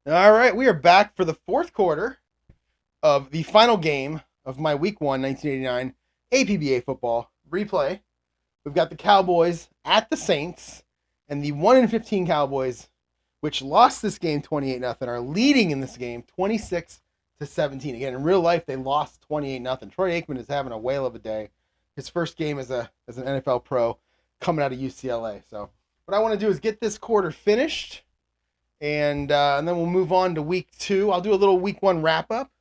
All right, we are back for the fourth quarter of the final game of my Week 1 1989 APBA football replay. We've got the Cowboys at the Saints, and the 1-15 Cowboys, which lost this game 28-0, are leading in this game 26-17. Again, in real life, they lost 28-0. Troy Aikman is having a whale of a day. His first game as an NFL pro coming out of UCLA. So, what I want to do is get this quarter finished, and then we'll move on to week 2. I'll do a little week 1 wrap up.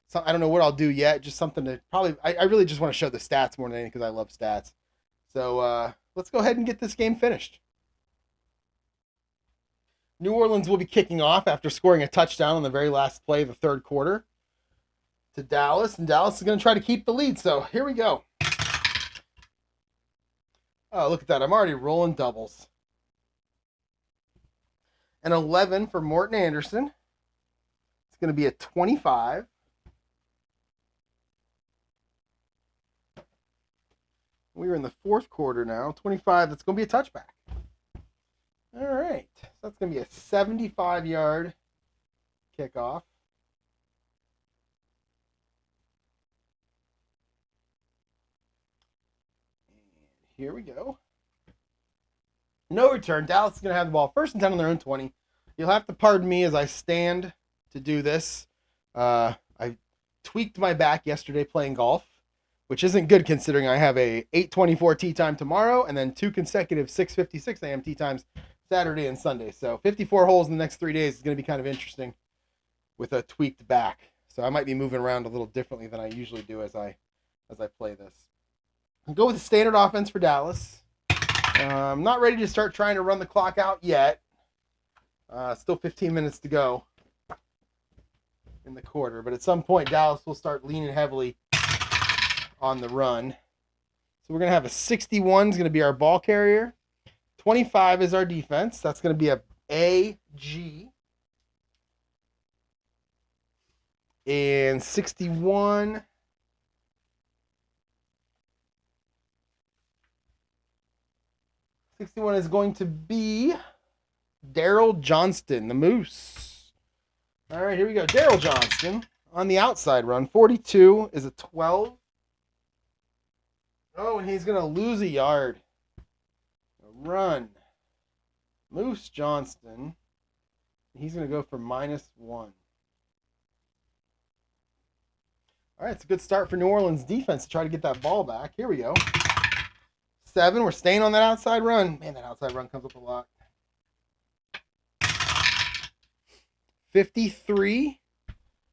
So I don't know what I'll do yet. Just something to probably. I really just want to show the stats more than anything because I love stats. So let's go ahead and get this game finished. New Orleans will be kicking off after scoring a touchdown on the very last play of the third quarter to Dallas, and Dallas is going to try to keep the lead. So here we go. Oh, look at that. I'm already rolling doubles. An 11 for Morton Anderson. It's going to be a 25. We're in the fourth quarter now. 25. That's going to be a touchback. All right. So that's going to be a 75-yard kickoff. And here we go. No return. Dallas is going to have the ball first and 10 on their own 20. You'll have to pardon me as I stand to do this. I tweaked my back yesterday playing golf, which isn't good considering I have a 8:24 tee time tomorrow and then 2 consecutive 6:56 a.m. tee times Saturday and Sunday. So 54 holes in the next 3 days is going to be kind of interesting with a tweaked back. So I might be moving around a little differently than I usually do as I play this. I'll go with the standard offense for Dallas. I'm not ready to start trying to run the clock out yet. Still 15 minutes to go in the quarter, but at some point Dallas will start leaning heavily on the run. So we're going to have a 61 is going to be our ball carrier. 25 is our defense. That's going to be a AG. And 61 is going to be Daryl Johnston, the Moose. All right, here we go. Daryl Johnston on the outside run. 42 is a 12. Oh, and he's going to lose a yard. A run. Moose Johnston. He's going to go for -1. All right, it's a good start for New Orleans defense to try to get that ball back. Here we go. 7. We're staying on that outside run. Man, that outside run comes up a lot. 53.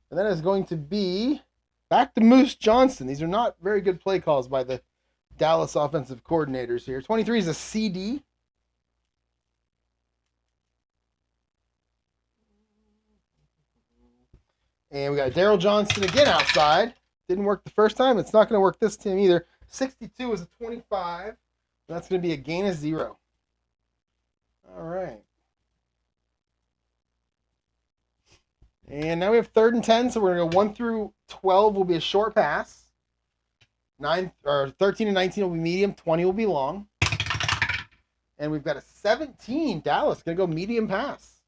And that is going to be back to Moose Johnston. These are not very good play calls by the Dallas offensive coordinators here. 23 is a CD. And we got Daryl Johnston again outside. Didn't work the first time. It's not going to work this time either. 62 is a 25. That's going to be a gain of 0. All right. And now we have 3rd and 10, so we're going to go 1 through 12 will be a short pass. 13 and 19 will be medium. 20 will be long. And we've got a 17. Dallas going to go medium pass.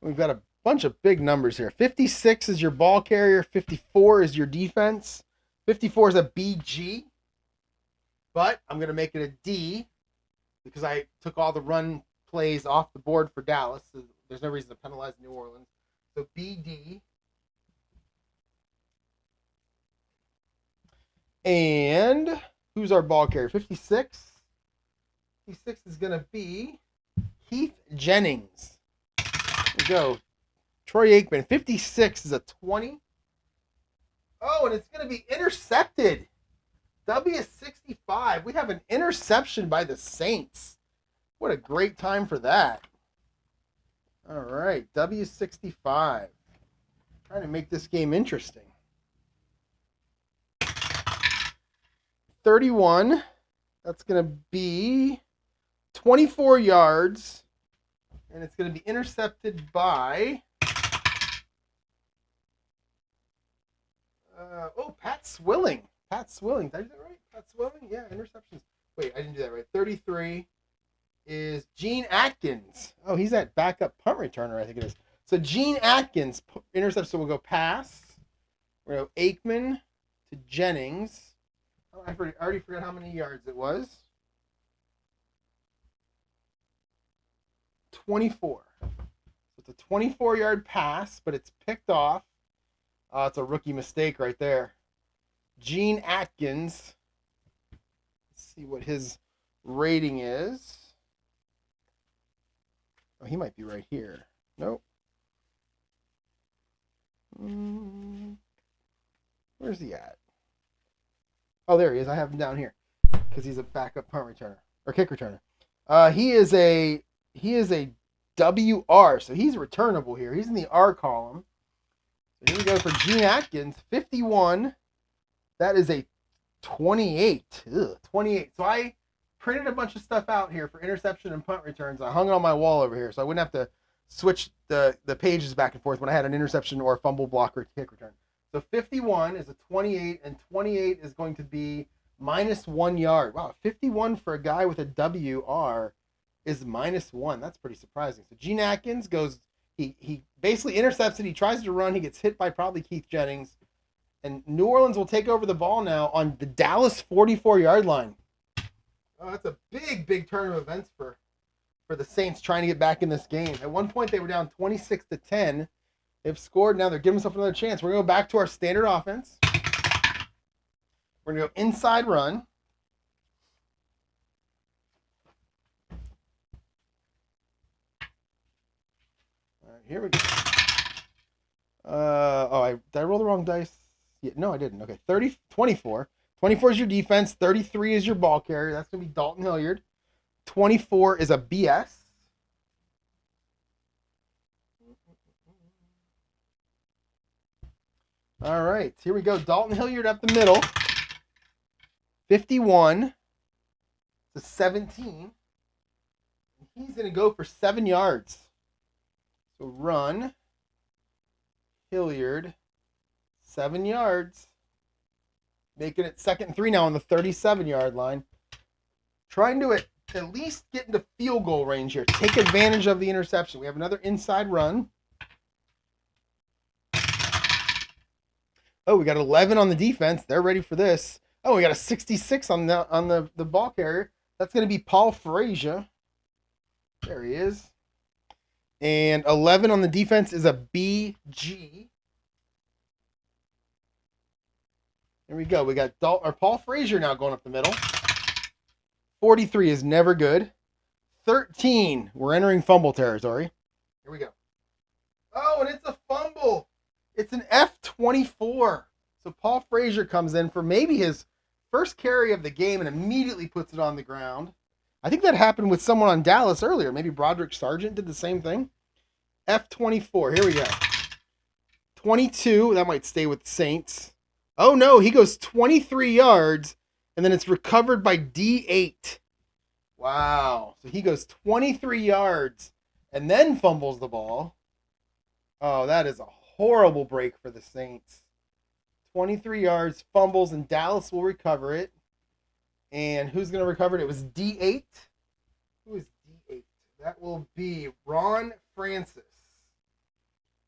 We've got a bunch of big numbers here. 56 is your ball carrier. 54 is your defense. 54 is a BG. But I'm going to make it a D because I took all the run plays off the board for Dallas. So there's no reason to penalize New Orleans. So BD. And who's our ball carrier? 56. 56 is going to be Keith Jennings. There we go. Troy Aikman. 56 is a 20. Oh, and it's going to be intercepted. W65. We have an interception by the Saints. What a great time for that. All right. W65. Trying to make this game interesting. 31. That's going to be 24 yards. And it's going to be intercepted by Pat Swilling. Pat Swilling. Did I do that right? Pat Swilling? Yeah, interceptions. Wait, I didn't do that right. 33 is Gene Atkins. Oh, he's that backup punt returner, I think it is. So Gene Atkins intercepts, so we'll go pass. We'll go Aikman to Jennings. Oh, I already forgot how many yards it was. 24. So it's a 24-yard pass, but it's picked off. It's a rookie mistake right there. Gene Atkins. Let's see what his rating is. Oh, he might be right here. Nope. Where's he at? Oh, there he is. I have him down here because he's a backup punt returner or kick returner. He is a WR, so he's returnable here. He's in the R column. So here we go for Gene Atkins, 51. That is a 28. 28. So I printed a bunch of stuff out here for interception and punt returns. I hung it on my wall over here, so I wouldn't have to switch the pages back and forth when I had an interception or a fumble block or kick return. So 51 is a 28, and 28 is going to be -1 yard. Wow, 51 for a guy with a WR is -1. That's pretty surprising. So Gene Atkins goes, he basically intercepts it. He tries to run. He gets hit by probably Keith Jennings. And New Orleans will take over the ball now on the Dallas 44-yard line. Oh, that's a big turn of events for the Saints trying to get back in this game. At one point, they were down 26-10. They've scored. Now they're giving themselves another chance. We're going to go back to our standard offense. We're going to go inside run. All right, here we go. Did I roll the wrong dice? Yeah, no, I didn't. Okay, 24. 24 is your defense. 33 is your ball carrier. That's going to be Dalton Hilliard. 24 is a BS. All right, here we go. Dalton Hilliard up the middle. 51 to 17. He's going to go for 7 yards. So run. Hilliard. 7 yards. Making it 2nd and 3 now on the 37-yard line. Trying to at least get into field goal range here. Take advantage of the interception. We have another inside run. Oh, we got 11 on the defense. They're ready for this. Oh, we got a 66 on the ball carrier. That's going to be Paul Frazier. There he is. And 11 on the defense is a BG. There we go. We got Paul Frazier now going up the middle. 43 is never good. 13. We're entering fumble territory. Here we go. Oh, and it's a fumble. It's an F24. So Paul Frazier comes in for maybe his first carry of the game and immediately puts it on the ground. I think that happened with someone on Dallas earlier. Maybe Broderick Sargent did the same thing. F24. Here we go. 22. That might stay with the Saints. Oh, no. He goes 23 yards, and then it's recovered by D8. Wow. So he goes 23 yards and then fumbles the ball. Oh, that is a horrible break for the Saints. 23 yards, fumbles, and Dallas will recover it. And who's going to recover it? It was D8. Who is D8? That will be Ron Francis.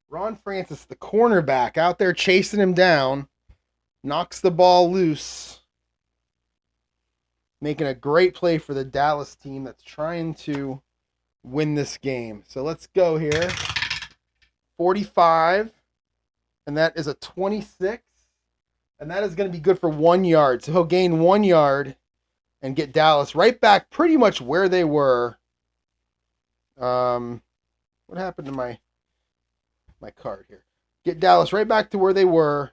Ron Francis, the cornerback, out there chasing him down. Knocks the ball loose. Making a great play for the Dallas team that's trying to win this game. So let's go here. 45. And that is a 26. And that is going to be good for 1 yard. So he'll gain 1 yard and get Dallas right back pretty much where they were. What happened to my card here? Get Dallas right back to where they were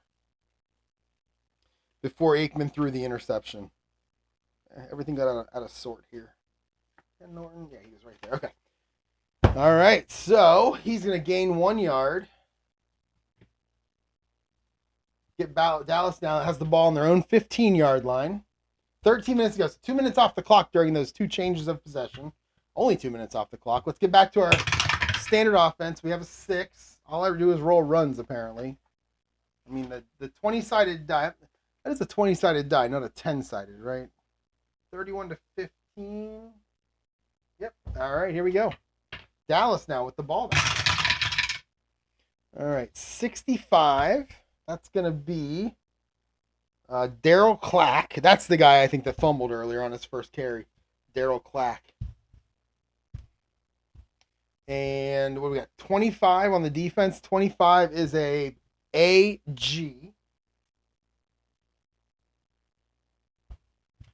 before Aikman threw the interception. Everything got out of sort here. And Norton, yeah, he was right there. Okay. All right, so he's going to gain 1 yard. Get Dallas now has the ball on their own 15-yard line. 13 minutes ago, so 2 minutes off the clock during those two changes of possession. Only 2 minutes off the clock. Let's get back to our standard offense. We have a 6. All I do is roll runs, apparently. I mean, the 20-sided die, that is a 20-sided die, not a 10-sided, right? 31-15. Yep. All right, here we go. Dallas now with the ball back. All right, 65. That's going to be Daryl Clack. That's the guy I think that fumbled earlier on his first carry. Daryl Clack. And what do we got? 25 on the defense. 25 is a AG.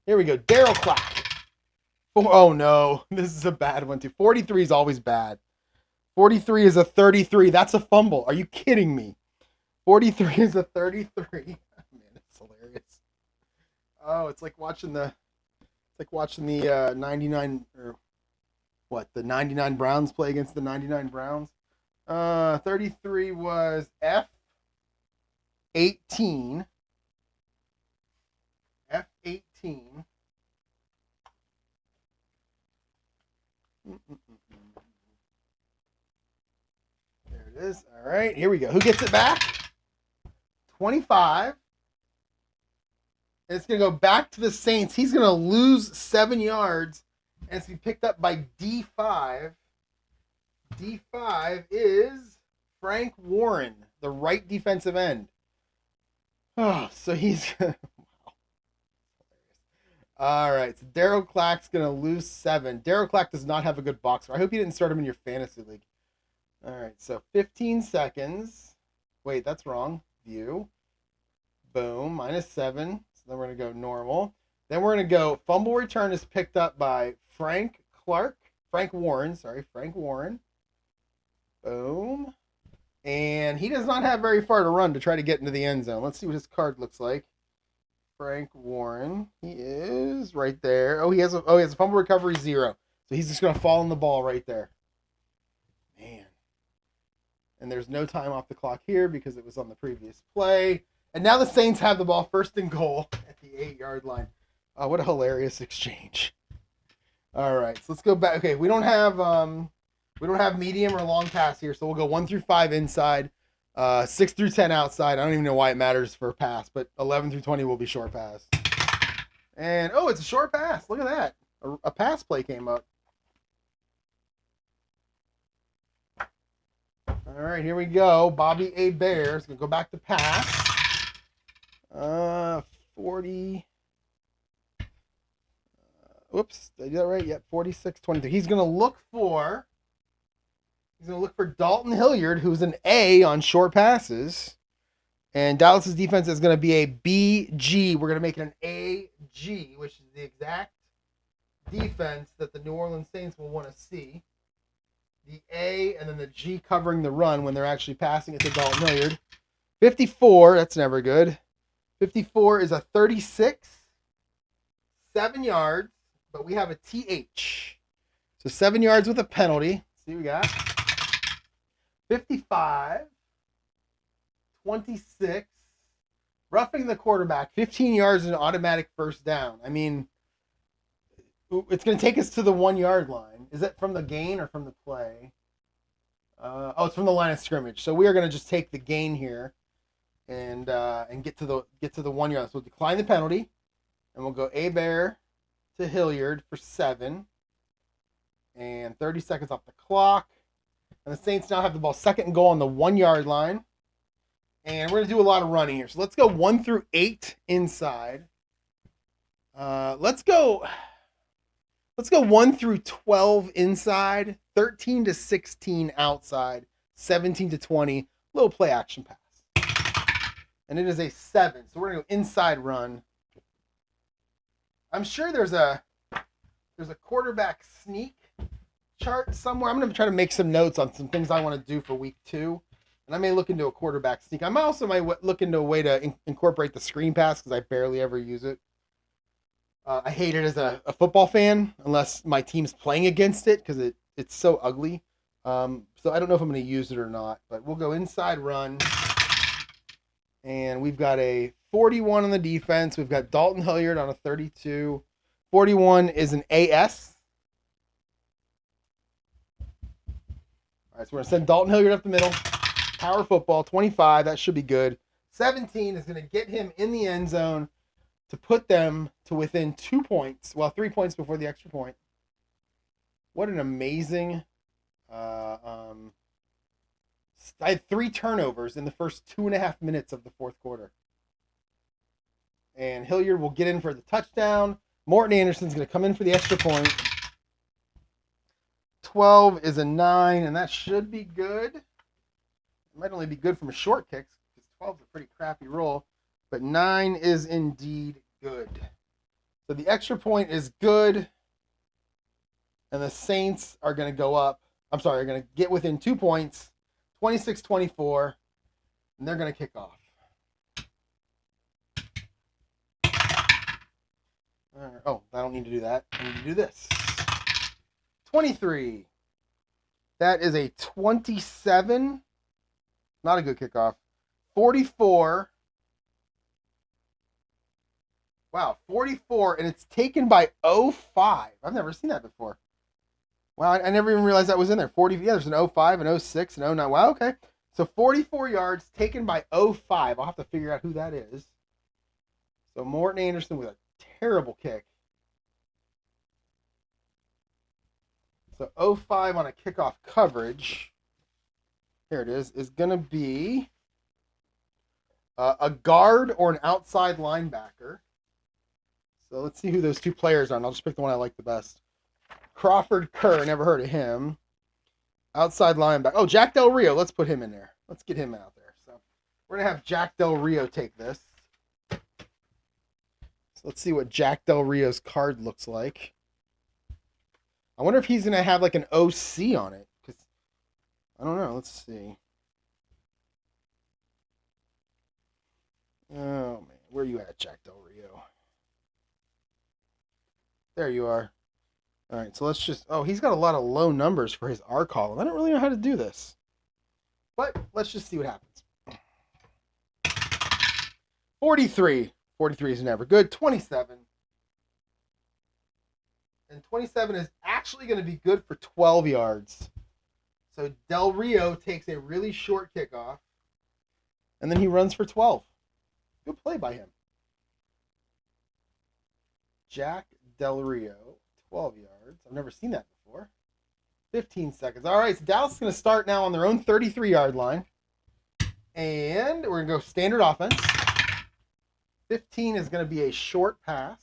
Here we go. Daryl Clack. Oh, no. This is a bad one, too. 43 is always bad. 43 is a 33. That's a fumble. Are you kidding me? 43 is a 33. Man, it's hilarious. Oh, it's like watching the 99 or what? The 99 Browns play against the 99 Browns. 33 was F18. F18. There it is. All right, here we go. Who gets it back? 25. It's going to go back to the Saints. He's going to lose 7 yards, and it's going to be picked up by D5. D5 is Frank Warren, the right defensive end. Oh, so he's... All right, so Daryl Clack's going to lose 7. Daryl Clack does not have a good boxer. I hope you didn't start him in your fantasy league. All right, so 15 seconds. Wait, that's wrong. View. Boom, -7. So then we're going to go normal. Then we're going to go fumble return is picked up by Frank Warren. Boom. And he does not have very far to run to try to get into the end zone. Let's see what his card looks like. Frank Warren. He is right there. He has a fumble recovery 0. So he's just going to fall on the ball right there. Man. And there's no time off the clock here because it was on the previous play. And now the Saints have the ball first and goal at the 8-yard line. Oh, what a hilarious exchange. All right, so let's go back. Okay, we don't have medium or long pass here, so we'll go 1 through 5 inside. 6 through 10 outside. I don't even know why it matters for pass, but 11 through 20 will be short pass. And, it's a short pass. Look at that. A pass play came up. All right, here we go. Bobby A. Bear is going to go back to pass. 40. Whoops. Did I do that right? Yep, 46-23. He's going to look for Dalton Hilliard, who's an A on short passes. And Dallas's defense is going to be a BG. We're going to make it an AG, which is the exact defense that the New Orleans Saints will want to see. The A and then the G covering the run when they're actually passing it to Dalton Hilliard. 54, that's never good. 54 is a 36, 7 yards, but we have a TH. So 7 yards with a penalty. Let's see what we got. 55, 26, roughing the quarterback, 15 yards and an automatic first down. I mean, it's going to take us to the 1 yard line. Is it from the gain or from the play? It's from the line of scrimmage. So we are going to just take the gain here and get to the 1 yard. So we'll decline the penalty, and we'll go A Bear to Hilliard for 7, and 30 seconds off the clock. And the Saints now have the ball second and goal on the 1 yard line. And we're going to do a lot of running here. So let's go 1 through 8 inside. Let's go 1 through 12 inside, 13 to 16 outside, 17 to 20, little play action pass. And it is a 7. So we're going to go inside run. I'm sure there's a quarterback sneak chart somewhere. I'm going to try to make some notes on some things I want to do for week 2. And I may look into a quarterback sneak. I might look into a way to incorporate the screen pass because I barely ever use it. I hate it as a football fan unless my team's playing against it because it's so ugly. So I don't know if I'm going to use it or not. But we'll go inside run. And we've got a 41 on the defense. We've got Dalton Hilliard on a 32. 41 is an AS. All right, so we're going to send Dalton Hilliard up the middle. Power football, 25. That should be good. 17 is going to get him in the end zone. to put them to within 2 points. Well, 3 points before the extra point. What an amazing. I had 3 turnovers in the first 2.5 minutes of the fourth quarter. And Hilliard will get in for the touchdown. Morton Anderson's going to come in for the extra point. 12 is a 9, and that should be good. It might only be good from a short kick, because 12 is a pretty crappy roll. But 9 is indeed good. So the extra point is good. And the Saints are going to go up. I'm sorry, are going to get within 2 points. 26-24. And they're going to kick off. Oh, I don't need to do that. I need to do this. 23. That is a 27. Not a good kickoff. 44. Wow, 44, and it's taken by 05. I've never seen that before. Wow, I never even realized that was in there. 40. Yeah, there's an 05, an 06, an 09. Wow, okay. So 44 yards taken by 05. I'll have to figure out who that is. So Morton Anderson with a terrible kick. So 05 on a kickoff coverage. Here it is going to be a guard or an outside linebacker. So let's see who those 2 players are, and I'll just pick the one I like the best. Crawford Kerr, never heard of him. Outside linebacker. Oh, Jack Del Rio. Let's put him in there. Let's get him out there. So we're going to have Jack Del Rio take this. So let's see what Jack Del Rio's card looks like. I wonder if he's going to have like an OC on it. Because I don't know. Let's see. Oh, man. Where are you at, Jack Del Rio? There you are. All right, so let's just... Oh, he's got a lot of low numbers for his R column. I don't really know how to do this. But let's just see what happens. 43. 43 is never good. 27. And 27 is actually going to be good for 12 yards. So Del Rio takes a really short kickoff. And then he runs for 12. Good play by him. Jack Del Rio, 12 yards. I've never seen that before. 15 seconds. All right, so Dallas is going to start now on their own 33-yard line. And we're going to go standard offense. 15 is going to be a short pass.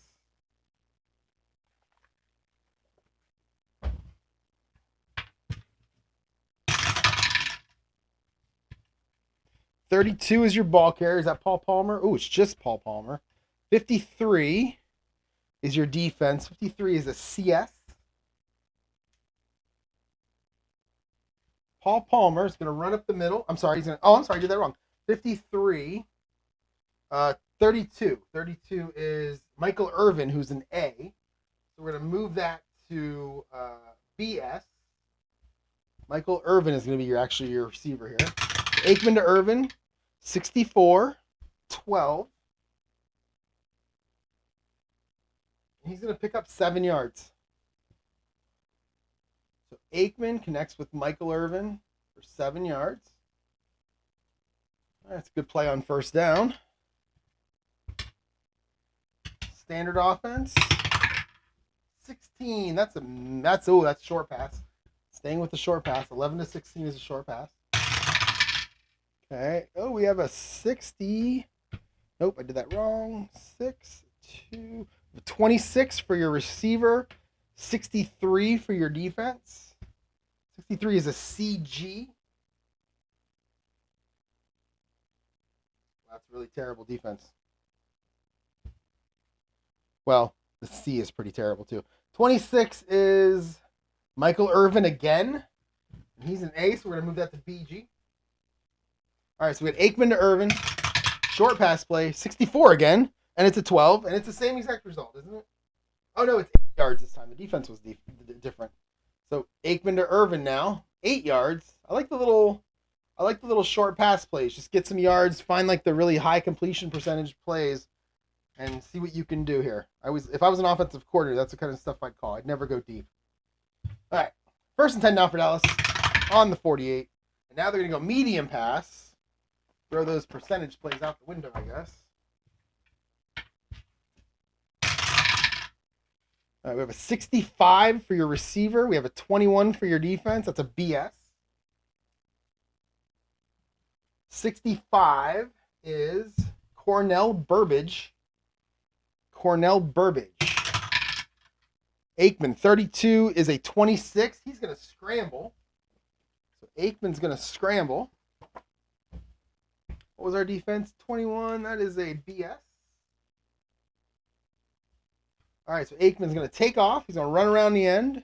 $32 is your ball carrier. Is that Paul Palmer? Oh, it's just Paul Palmer. 53 is your defense. 53 is a CS. Paul Palmer is going to run up the middle. I'm sorry. I'm sorry. I did that wrong. 53. 32. 32 is Michael Irvin, who's an A. So we're going to move that to BS. Michael Irvin is going to be your receiver here. Aikman to Irvin. 64. 12. He's going to pick up 7 yards. So Aikman connects with Michael Irvin for 7 yards. That's a good play on first down. Standard offense. 16. That's short pass. Staying with the short pass. 11 to 16 is a short pass. Okay. Oh, we have a 60. Nope, I did that wrong. 26 for your receiver. 63 for your defense. 63 is a CG. That's really terrible defense. Well, the C is pretty terrible too. 26 is Michael Irvin again. He's an A, so we're going to move that to BG. All right, so we got Aikman to Irvin. Short pass play. 64 again. And it's a 12. And it's the same exact result, isn't it? Oh, no, it's 8 yards this time. The defense was different. So Aikman to Irvin now. 8 yards. I like the little short pass plays. Just get some yards. Find like the really high completion percentage plays. And see what you can do here. If I was an offensive coordinator, that's the kind of stuff I'd call. I'd never go deep. All right. 1st and 10 now for Dallas on the 48. And now they're going to go medium pass. Throw those percentage plays out the window, I guess. All right, we have a 65 for your receiver. We have a 21 for your defense. That's a BS. 65 is Cornell Burbage. Cornell Burbage. Aikman, 32 is a 26. He's going to scramble. So Aikman's going to scramble. What was our defense? 21. That is a BS. All right, so Aikman's going to take off. He's going to run around the end.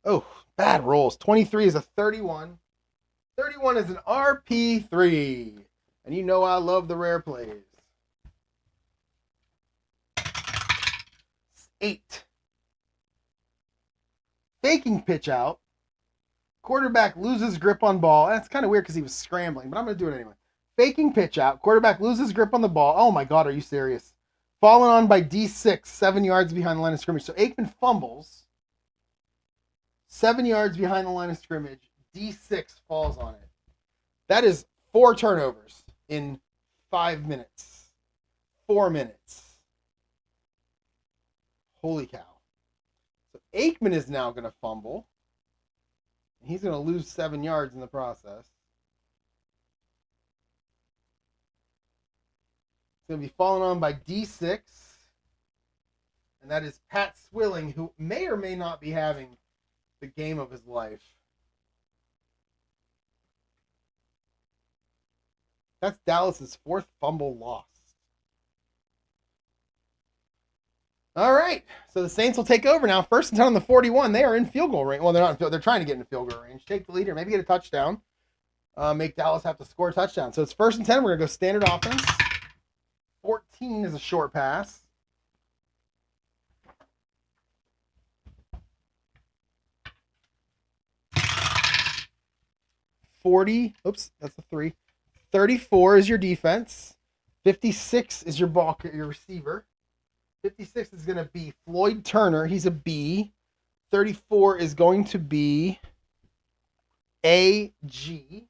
Oh, bad rolls. 23 is a 31. 31 is an RP3. And you know I love the rare plays. 8. Faking pitch out. Quarterback loses grip on ball. That's kind of weird because he was scrambling, but I'm going to do it anyway. Faking pitch out. Quarterback loses grip on the ball. Oh my God, are you serious? Fallen on by D6, 7 yards behind the line of scrimmage. So Aikman fumbles. 7 yards behind the line of scrimmage. D6 falls on it. That is 4 turnovers in 5 minutes. 4 minutes. Holy cow. So Aikman is now going to fumble. He's going to lose 7 yards in the process. It's going to be fallen on by D6. And that is Pat Swilling, who may or may not be having the game of his life. That's Dallas's 4th fumble loss. All right. So the Saints will take over now. 1st and 10 on the 41. They are in field goal range. Well, they're not. They're trying to get in field goal range. Take the lead or maybe get a touchdown. Make Dallas have to score a touchdown. So it's 1st and 10. We're going to go standard offense. 14 is a short pass. Oops, that's a 3. 34 is your defense. 56 is your your receiver. 56 is going to be Floyd Turner. He's a B. 34 is going to be AG.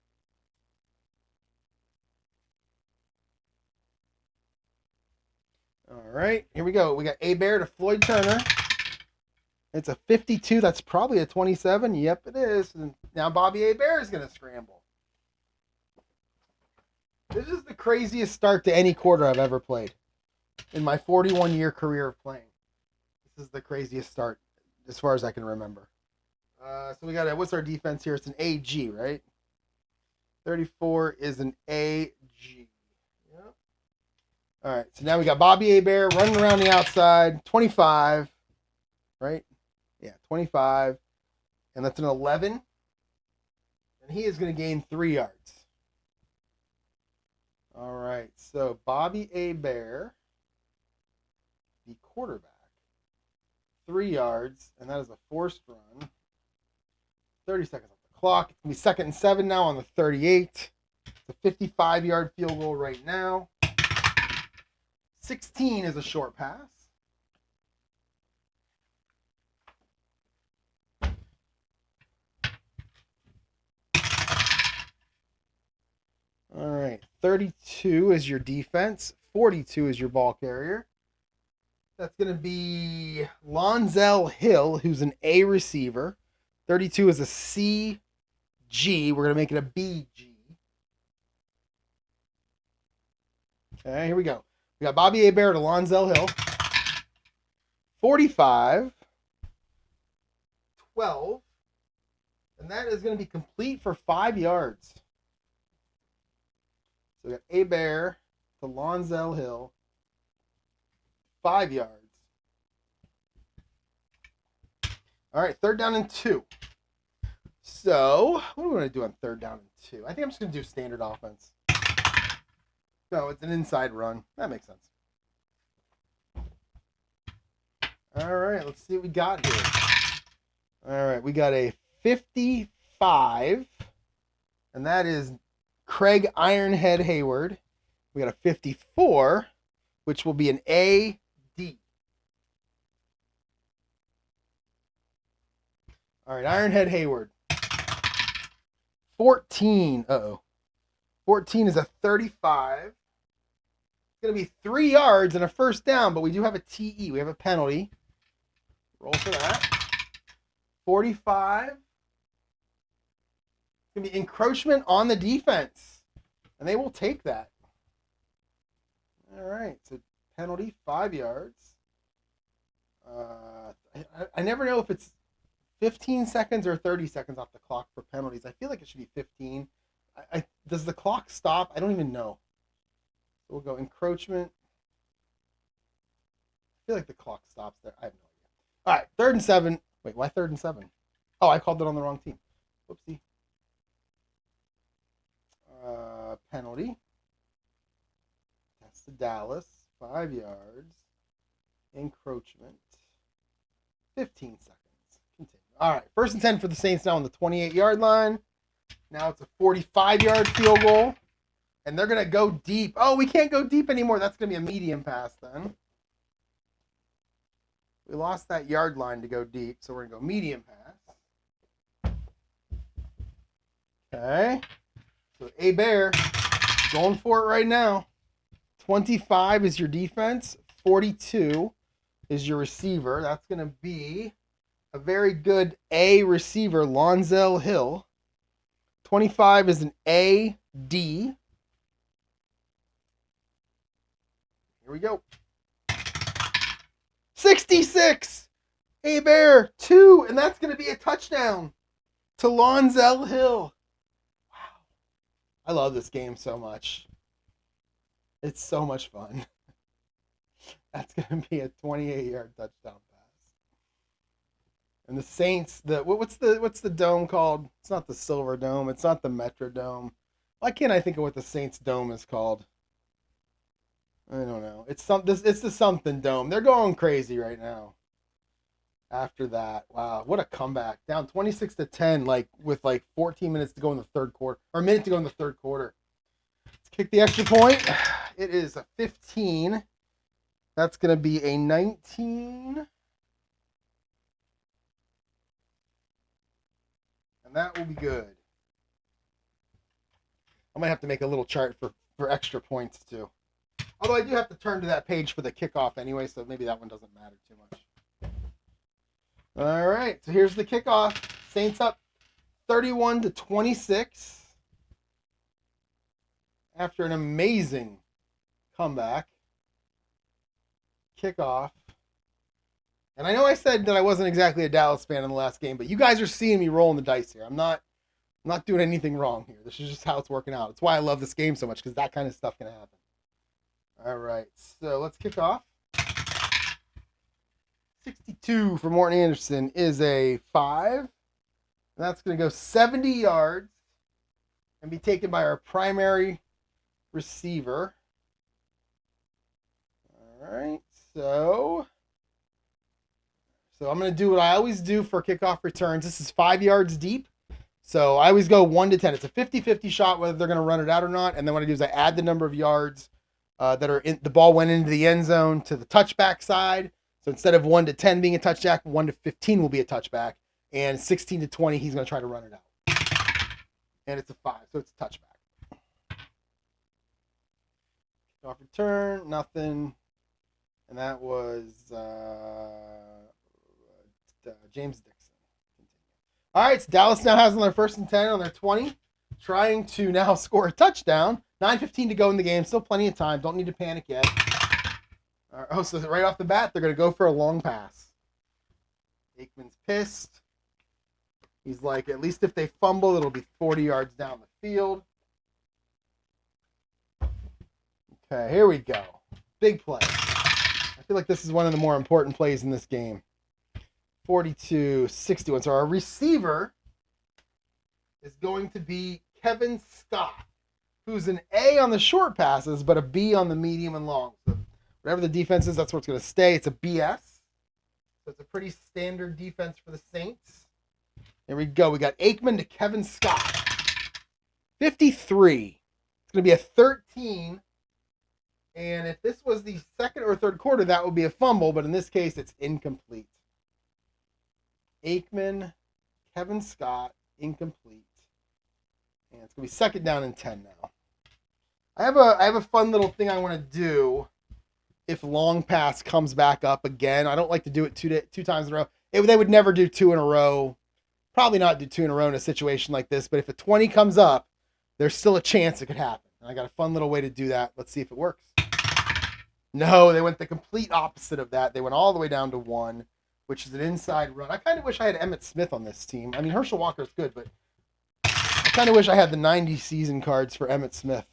All right, here we go. We got APBA to Floyd Turner. It's a 52. That's probably a 27. Yep, it is. And now Bobby APBA is going to scramble. This is the craziest start to any quarter I've ever played in my 41-year career of playing. This is the craziest start as far as I can remember. So we got what's our defense here? It's an AG, right? 34 is an AG. Yep. All right, so now we got Bobby APBA running around the outside. 25, right? Yeah, 25. And that's an 11. And he is going to gain 3 yards. All right, so Bobby APBA, the quarterback, 3 yards, and that is a forced run. 30 seconds on the clock. It's going to be 2nd and 7 now on the 38. It's a 55-yard field goal right now. 16 is a short pass. All right, 32 is your defense. 42 is your ball carrier. That's going to be Lonzel Hill, who's an A receiver. 32 is a CG. We're going to make it a BG. Okay, here we go. We got Bobby APBA to Lonzel Hill. 45. 12. And that is going to be complete for 5 yards. So we got APBA to Lonzel Hill. 5 yards. All right, 3rd down and 2. So, what do we want to do on 3rd down and 2? I think I'm just going to do standard offense. No, it's an inside run. That makes sense. All right, let's see what we got here. All right, we got a 55, and that is Craig Ironhead Hayward. We got a 54, which will be an AD. All right, Ironhead Hayward. 14. 14 is a 35. It's going to be 3 yards and a 1st down, but we do have a TE. We have a penalty. Roll for that. 45. It's going to be encroachment on the defense. And they will take that. All right. So penalty, 5 yards. I never know if it's 15 seconds or 30 seconds off the clock for penalties. I feel like it should be 15. Does the clock stop? I don't even know. So we'll go encroachment. I feel like the clock stops there. I have no idea. All right, 3rd and 7. Wait, why 3rd and 7? Oh, I called it on the wrong team. Whoopsie. Penalty. That's to Dallas. 5 yards. Encroachment. 15 seconds. Continue. All right, 1st and 10 for the Saints now on the 28-yard line. Now it's a 45-yard field goal. And they're going to go deep. Oh, we can't go deep anymore. That's going to be a medium pass then. We lost that yard line to go deep, so we're going to go medium pass. Okay. So APBA going for it right now. 25 is your defense. 42 is your receiver. That's going to be a very good A receiver, Lonzel Hill. 25 is an A-D. Here we go. 66! APBA 2, and that's going to be a touchdown to Lonzel Hill. Wow. I love this game so much. It's so much fun. That's going to be a 28-yard touchdown pass. And the Saints, what's the dome called? It's not the Silver Dome. It's not the Metrodome. Why can't I think of what the Saints dome is called? I don't know. It's the something dome. They're going crazy right now. After that, wow, what a comeback! Down 26-10, with 14 minutes to go in the 3rd quarter, or a minute to go in the 3rd quarter. Let's kick the extra point. It is a 15. That's going to be a 19. And that will be good. I might have to make a little chart for extra points too. Although I do have to turn to that page for the kickoff anyway, so maybe that one doesn't matter too much. All right, so here's the kickoff. Saints up 31-26 after an amazing comeback. Kickoff. And I know I said that I wasn't exactly a Dallas fan in the last game, but you guys are seeing me rolling the dice here. I'm not doing anything wrong here. This is just how it's working out. It's why I love this game so much, because that kind of stuff can happen. All right, so let's kick off. 62 for Morton Anderson is a 5. And that's going to go 70 yards and be taken by our primary receiver. All right, so I'm going to do what I always do for kickoff returns. This is 5 yards deep. So I always go 1 to 10. It's a 50-50 shot whether they're going to run it out or not. And then what I do is I add the number of yards that are in the ball went into the end zone to the touchback side. So instead of 1 to 10 being a touchback, 1 to 15 will be a touchback. And 16 to 20, he's going to try to run it out. And it's a 5, so it's a touchback. Kickoff return, nothing. And that was James Dixon. All right, so Dallas now has on their 1st and 10 on their 20, trying to now score a touchdown. 9:15 to go in the game, still plenty of time. Don't need to panic yet. Oh, so right off the bat, they're going to go for a long pass. Aikman's pissed. He's like, at least if they fumble, it'll be 40 yards down the field. Okay, here we go. Big play. I feel like this is one of the more important plays in this game. 42-61. So our receiver is going to be Kevin Scott, who's an A on the short passes, but a B on the medium and long. So whatever the defense is, that's where it's going to stay. It's a BS. So it's a pretty standard defense for the Saints. Here we go. We got Aikman to Kevin Scott. 53. It's going to be a 13. And if this was the 2nd or 3rd quarter, that would be a fumble. But in this case, it's incomplete. Aikman, Kevin Scott, incomplete. And it's going to be 2nd down and 10 now. I have a fun little thing I want to do if long pass comes back up again. I don't like to do it two times in a row. They would never do 2 in a row. Probably not do 2 in a row in a situation like this, but if a 20 comes up, there's still a chance it could happen. And I got a fun little way to do that. Let's see if it works. No, they went the complete opposite of that. They went all the way down to 1, which is an inside run. I kind of wish I had Emmitt Smith on this team. I mean, Herschel Walker's good, but I kind of wish I had the 90 season cards for Emmitt Smith.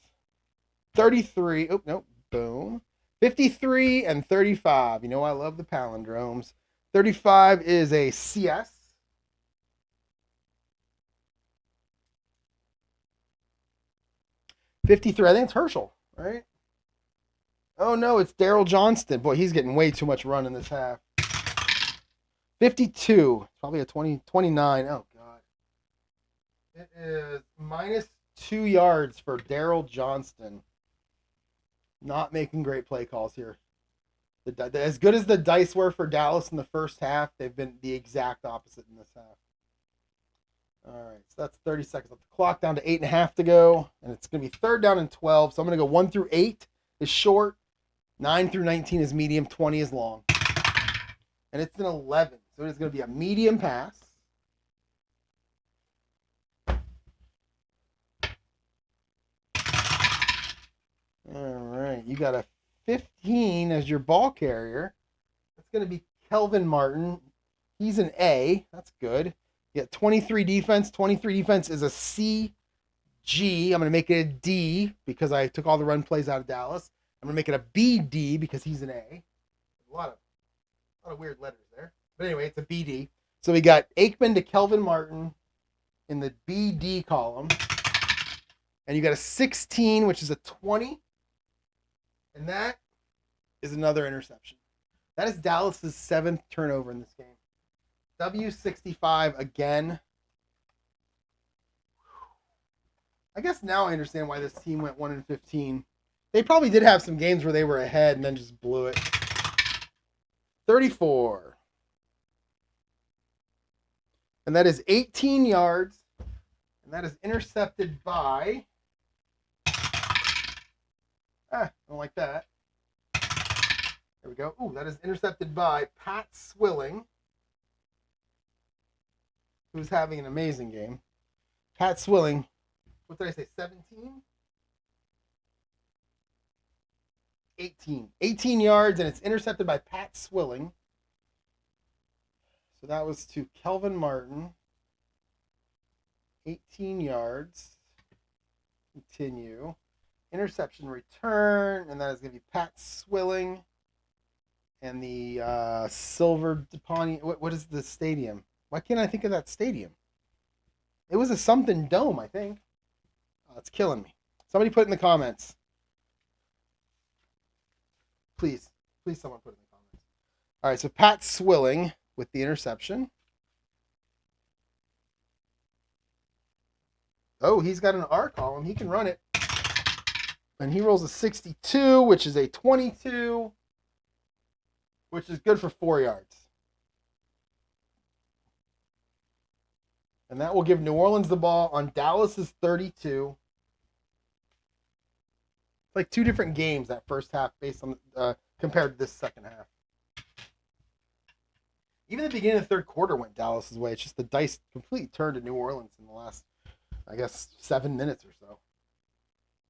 33. Oh, no. Boom. 53 and 35. You know, I love the palindromes. 35 is a CS. 53, I think it's Herschel, right? Oh, no, it's Daryl Johnston. Boy, he's getting way too much run in this half. 52, probably a 29. Oh, God. It is -2 yards for Daryl Johnston. Not making great play calls here. As good as the dice were for Dallas in the first half, they've been the exact opposite in this half. All right, so that's 30 seconds off the clock, down to 8.5 to go, and it's going to be 3rd down and 12. So I'm going to go 1 through 8 is short, 9 through 19 is medium, 20 is long, and it's an 11. So it's going to be a medium pass. All right, you got a 15 as your ball carrier. That's going to be Kelvin Martin. He's an A. That's good. You got 23 defense. 23 defense is a CG. I'm going to make it a D because I took all the run plays out of Dallas. I'm going to make it a BD because he's an A. A lot of weird letters there. But anyway, it's a BD. So we got Aikman to Kelvin Martin in the BD column. And you got a 16, which is a 20. And that is another interception. That is Dallas's 7th turnover in this game. W65 again. I guess now I understand why this team went 1-15. They probably did have some games where they were ahead and then just blew it. 34. And that is 18 yards. And that is intercepted by... I don't like that. There we go. Ooh, that is intercepted by Pat Swilling, who's having an amazing game. Pat Swilling, what did I say, 17? 18. 18 yards, and it's intercepted by Pat Swilling. So that was to Kelvin Martin. 18 yards. Continue. Interception return, and that is going to be Pat Swilling. And the Silver DePawnee. What is the stadium? Why can't I think of that stadium? It was a something dome, I think. Oh, it's killing me. Somebody put it in the comments. Please, someone put it in the comments. All right, so Pat Swilling with the interception. Oh, he's got an R column. He can run it. And he rolls a 62, which is a 22, which is good for 4 yards. And that will give New Orleans the ball on Dallas's 32. It's like 2 different games that first half based on compared to this second half. Even the beginning of the third quarter went Dallas's way. It's just the dice completely turned to New Orleans in the last, I guess, 7 minutes or so.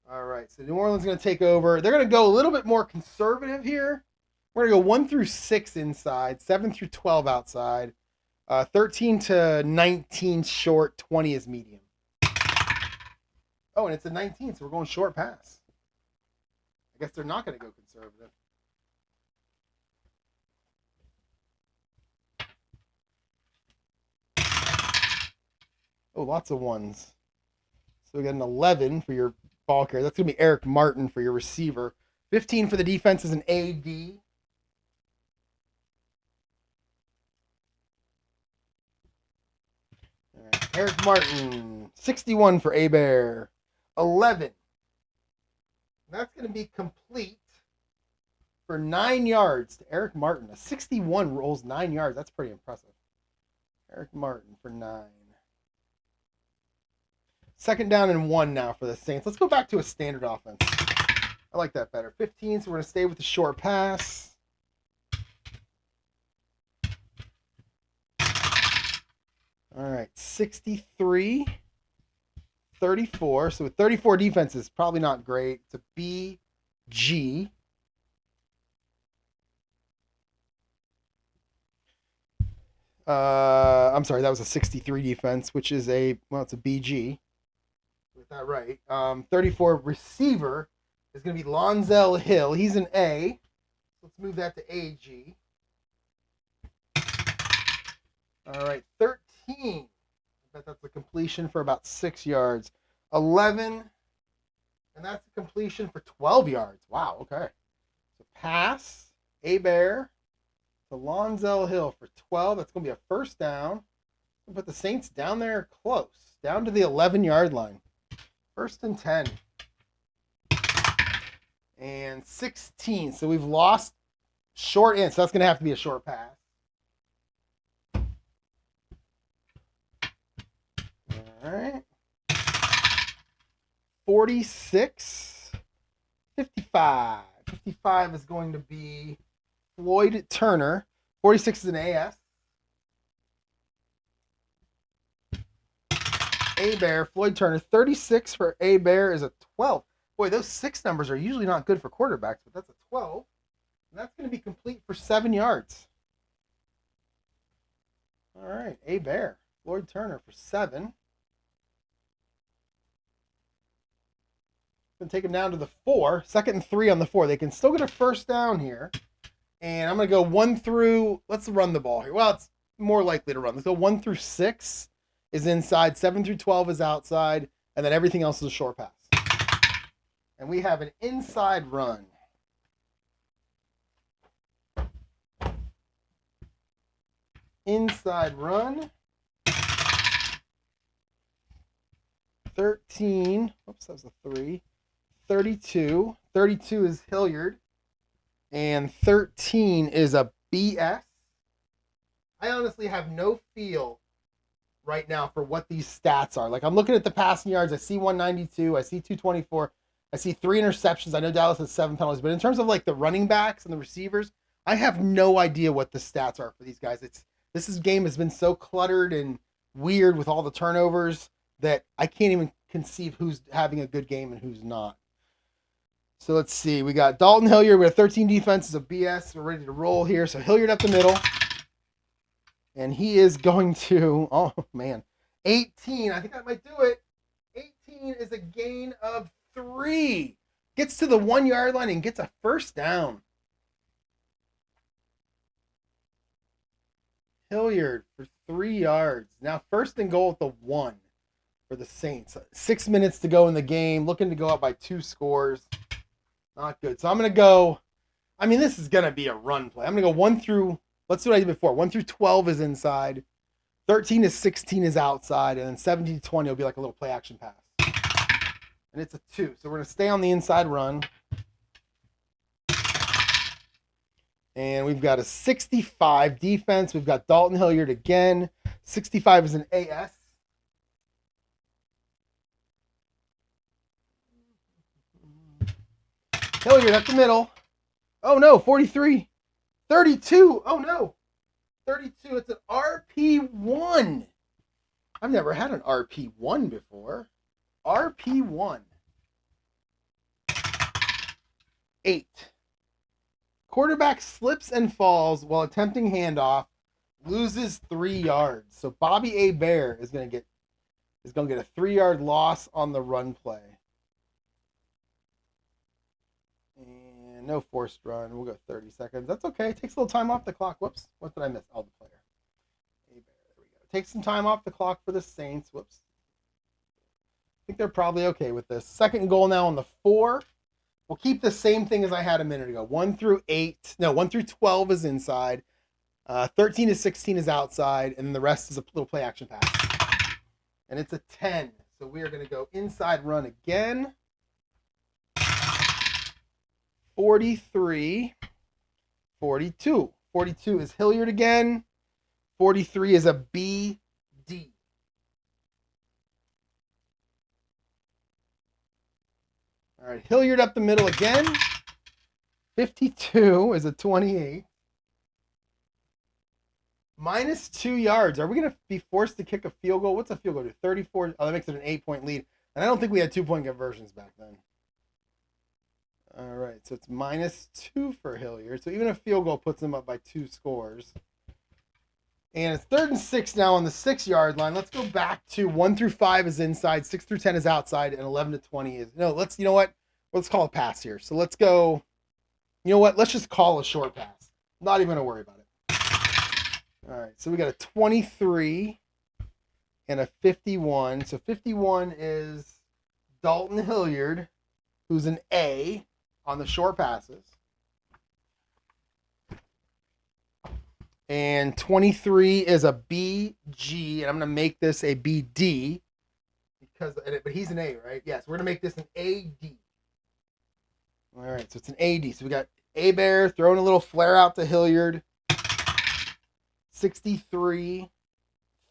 All right, so New Orleans is going to take over. They're going to go a little bit more conservative here. We're going to go 1 through 6 inside, 7 through 12 outside, 13 to 19 short, 20 is medium. Oh, and it's a 19, so we're going short pass. I guess they're not going to go conservative. Oh, lots of ones. So we got an 11 for your ball carrier. That's going to be Eric Martin for your receiver. 15 for the defense is an AD. All right. Eric Martin. 61 for APBA. 11. That's going to be complete for 9 yards to Eric Martin. A 61 rolls 9 yards. That's pretty impressive. Eric Martin for 9. 2nd down and 1 now for the Saints. Let's go back to a standard offense. I like that better. 15, so we're going to stay with the short pass. All right, 63, 34. So with 34 defenses, probably not great. It's a BG. I'm sorry, that was a 63 defense, which is it's a BG. Get that right. 34 receiver is going to be Lonzel Hill. He's an A. Let's move that to AG. All right, 13. I bet that's a completion for about 6 yards. 11, and that's a completion for 12 yards. Wow, okay. So pass, A-Bear to Lonzel Hill for 12. That's going to be a first down. We'll put the Saints down there close, down to the 11-yard line. First and 10. And 16. So we've lost short end, so that's going to have to be a short pass. All right. 46, 55. 55 is going to be Floyd Turner. 46 is an AS. A-Bear, Floyd Turner. 36 for A-Bear is a 12. Boy, those 6 numbers are usually not good for quarterbacks, but that's a 12. And that's going to be complete for 7 yards. All right, A-Bear, Floyd Turner for 7. Going to take him down to the 4. 2nd and 3 on the 4. They can still get a first down here. And I'm going to go 1 through, let's run the ball here. Well, it's more likely to run. Let's go 1 through 6 is inside, 7 through 12 is outside, and then everything else is a short pass. And we have an inside run. Inside run. 13. Oops, that was a 3. 32. 32 is Hilliard. And 13 is a BS. I honestly have no feel right now for what these stats are. Like, I'm looking at the passing yards. I see 192. I see 224. I see 3 interceptions. I know Dallas has 7 penalties. But in terms of, like, the running backs and the receivers, I have no idea what the stats are for these guys. This game has been so cluttered and weird with all the turnovers that I can't even conceive who's having a good game and who's not. So let's see. We got Dalton Hilliard. We have 13 defenses of BS. We're ready to roll here. So Hilliard up the middle. And he is going to, 18. I think I might do it. 18 is a gain of 3. Gets to the 1-yard line and gets a first down. Hilliard for 3 yards. Now first and goal at the 1 for the Saints. 6 minutes to go in the game. Looking to go up by 2 scores. Not good. So I'm going to go, this is going to be a run play. I'm going to go 1 through, let's do what I did before. 1 through 12 is inside. 13 to 16 is outside. And then 17 to 20 will be like a little play action pass. And it's a 2. So we're going to stay on the inside run. And we've got a 65 defense. We've got Dalton Hilliard again. 65 is an AS. Hilliard up the middle. Oh no, 43. 32. Oh no. 32. It's an RP1. I've never had an RP1 before. RP1. 8. Quarterback slips and falls while attempting handoff, loses 3 yards. So Bobby A. Bear is going to get a 3-yard loss on the run play. And no forced run. We'll go 30 seconds. That's okay. It takes a little time off the clock. Whoops. What did I miss? Oh, the player. A. Bear. There we go. Take some time off the clock for the Saints. Whoops. I think they're probably okay with this. 2nd goal now on the 4. We'll keep the same thing as I had a minute ago. 1 through 12 is inside. 13 to 16 is outside. And then the rest is a little play action pass. And it's a 10. So we are going to go inside run again. 43. 42. 42 is Hilliard again. 43 is a BD. All right, Hilliard up the middle again. 52 is a 28. -2 yards. Are we going to be forced to kick a field goal? What's a field goal do? 34. Oh, that makes it an 8-point lead. And I don't think we had 2-point conversions back then. All right, so it's -2 for Hilliard. So even a field goal puts them up by 2 scores. And it's 3rd and 6 now on the 6-yard line. Let's go back to 1 through 5 is inside, 6 through 10 is outside, and 11 to 20 is no. You know what? Let's call a pass here. So let's go. You know what? Let's just call a short pass. Not even gonna worry about it. All right, so we got a 23 and a 51. So 51 is Dalton Hilliard, who's an A on the short passes. And 23 is a BG, and I'm going to make this a BD, but he's an A, right? Yes, we're going to make this an AD. All right, so it's an AD. So we got A-Bear throwing a little flare out to Hilliard. 63,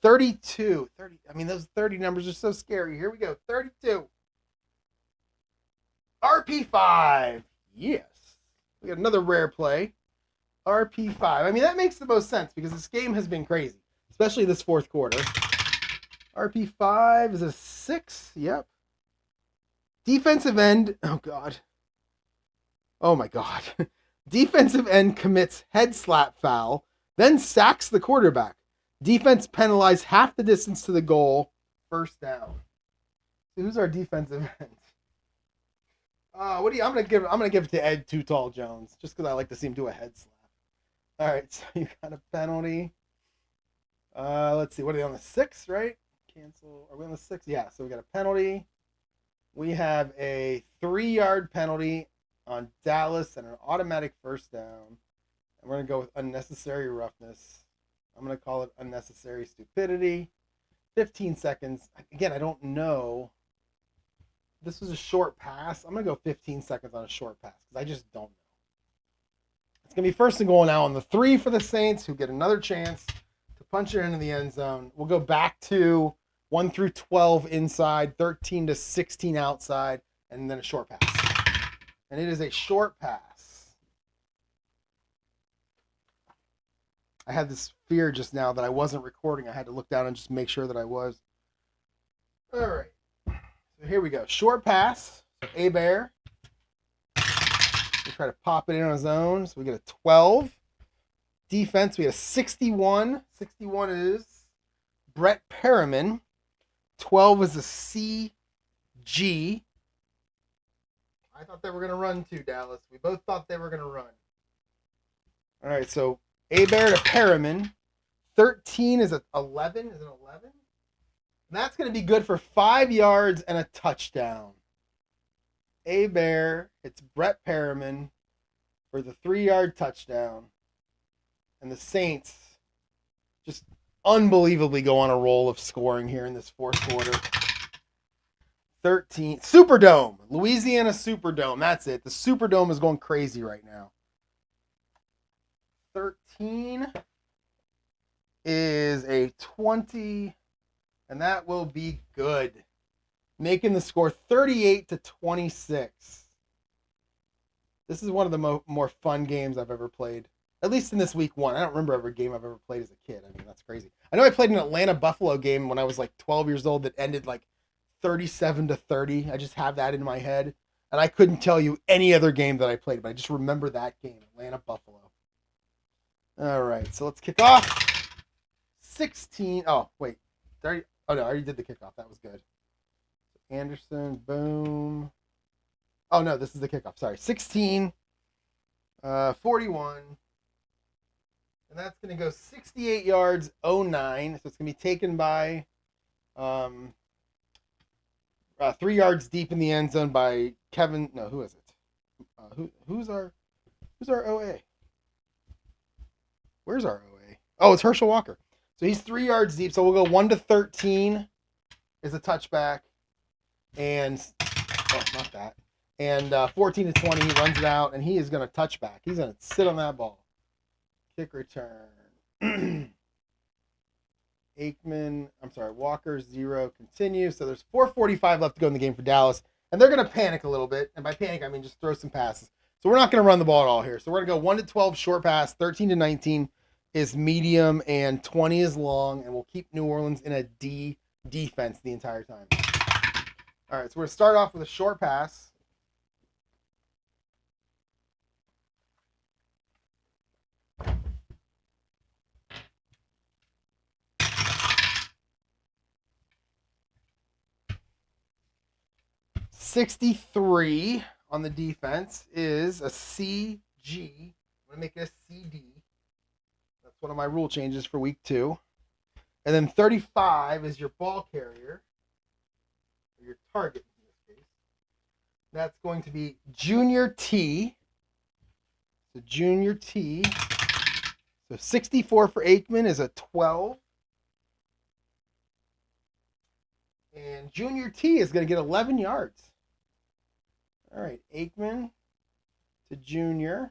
32. 30. I mean, those 30 numbers are so scary. Here we go, 32. RP5. Yes. We got another rare play. RP5. I mean, that makes the most sense because this game has been crazy, especially this fourth quarter. RP5 is a 6. Yep. Defensive end. Oh, God. Oh, my God. Defensive end commits head slap foul, then sacks the quarterback. Defense penalized half the distance to the goal. First down. So who's our defensive end? I'm gonna give it to Ed Too Tall Jones just because I like to see him do a head slap. All right, so you got a penalty. Let's see. What are they on the 6, right? Cancel. Are we on the 6? Yeah. So we got a penalty. We have a 3-yard penalty on Dallas and an automatic first down. And we're gonna go with unnecessary roughness. I'm gonna call it unnecessary stupidity. 15 seconds. Again, I don't know. This was a short pass. I'm gonna go 15 seconds on a short pass because I just don't know. It's going to be 1st and goal now on the 3 for the Saints, who get another chance to punch it into the end zone. We'll go back to 1 through 12 inside, 13 to 16 outside, and then a short pass. And it is a short pass. I had this fear just now that I wasn't recording. I had to look down and just make sure that I was. All right. So here we go. Short pass. So A-Bear. We try to pop it in on his own. So we get a 12. Defense, we have a 61. 61 is Brett Perriman. 12 is a CG. I thought they were going to run too, Dallas. We both thought they were going to run. All right, so A-Bear to Perriman. 13 is an 11. Is it 11? And that's going to be good for 5 yards and a touchdown. A-Bear hits Brett Perriman for the 3-yard touchdown. And the Saints just unbelievably go on a roll of scoring here in this fourth quarter. 13. Superdome. Louisiana Superdome. That's it. The Superdome is going crazy right now. 13 is a 20. And that will be good. Making the score 38 to 26. This is one of the more fun games I've ever played. At least in this week 1. I don't remember every game I've ever played as a kid. I mean, that's crazy. I know I played an Atlanta-Buffalo game when I was like 12 years old that ended like 37 to 30. I just have that in my head. And I couldn't tell you any other game that I played, but I just remember that game, Atlanta-Buffalo. All right, so let's kick off. 16. Oh, wait. Oh, no, I already did the kickoff. That was good. Anderson, boom. Oh, no, this is the kickoff. Sorry. 16, 41. And that's going to go 68 yards, 09. So it's going to be taken by 3 yards deep in the end zone by Kevin. No, who is it? Who's our OA? Where's our OA? Oh, it's Herschel Walker. So he's 3 yards deep. So we'll go 1 to 13 is a touchback. And, oh, not that. And 14 to 20, he runs it out, and he is going to touchback. He's going to sit on that ball. Kick return. Walker, 0, continue. So there's 4:45 left to go in the game for Dallas. And they're going to panic a little bit. And by panic, I mean just throw some passes. So we're not going to run the ball at all here. So we're going to go 1 to 12 short pass, 13 to 19. is medium and 20 is long, and we'll keep New Orleans in a D defense the entire time. All right, so we're going to start off with a short pass. $63 on the defense is a CG. I'm going to make it a CD. That's one of my rule changes for week 2. And then 35 is your ball carrier, or your target in this case. That's going to be Junior T. So Junior T. So 64 for Aikman is a 12. And Junior T is going to get 11 yards. All right, Aikman to Junior,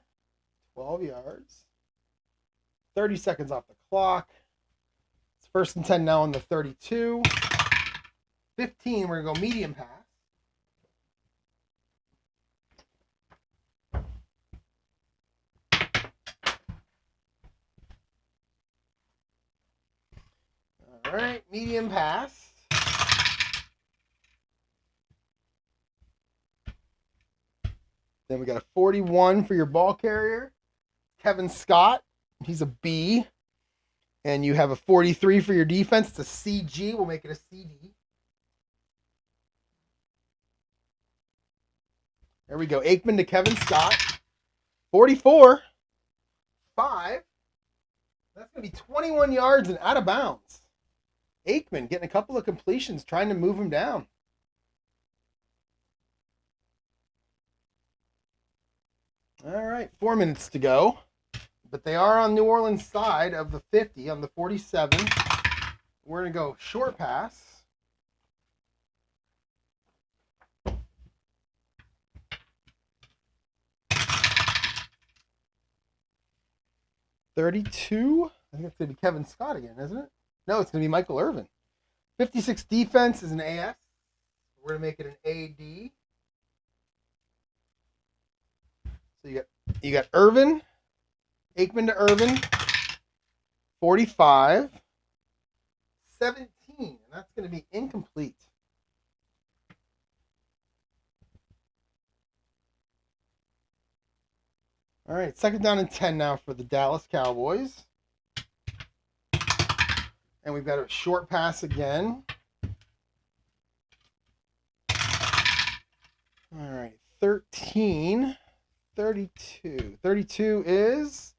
12 yards. 30 seconds off the clock. It's 1st and 10 now on the 32. 15, we're going to go medium pass. All right, medium pass. Then we got a 41 for your ball carrier, Kevin Scott. He's a B. And you have a 43 for your defense. It's a CG. We'll make it a CD. There we go. Aikman to Kevin Scott. 44. 5. That's going to be 21 yards and out of bounds. Aikman getting a couple of completions, trying to move him down. All right, 4 minutes to go. But they are on New Orleans' side of the 50 on the 47. We're going to go short pass. $32. I think it's going to be Kevin Scott again, isn't it? No, it's going to be Michael Irvin. 56 defense is an AS. We're going to make it an AD. So you got Irvin, Aikman to Irvin, 45, 17, and that's going to be incomplete. All right, 2nd down and 10 now for the Dallas Cowboys. And we've got a short pass again. All right, 13. 32. 32 is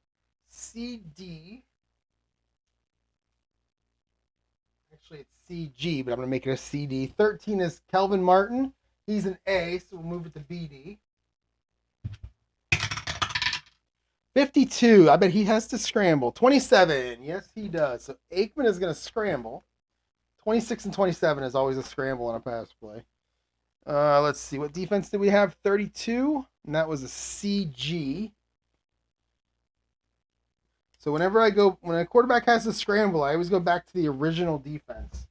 CD. Actually, it's CG, but I'm going to make it a CD. 13 is Kelvin Martin. He's an A, so we'll move it to BD. 52. I bet he has to scramble. 27. Yes, he does. So Aikman is going to scramble. 26 and 27 is always a scramble on a pass play. Let's see. What defense did we have? 32. And that was a CG. So when a quarterback has to scramble, I always go back to the original defense.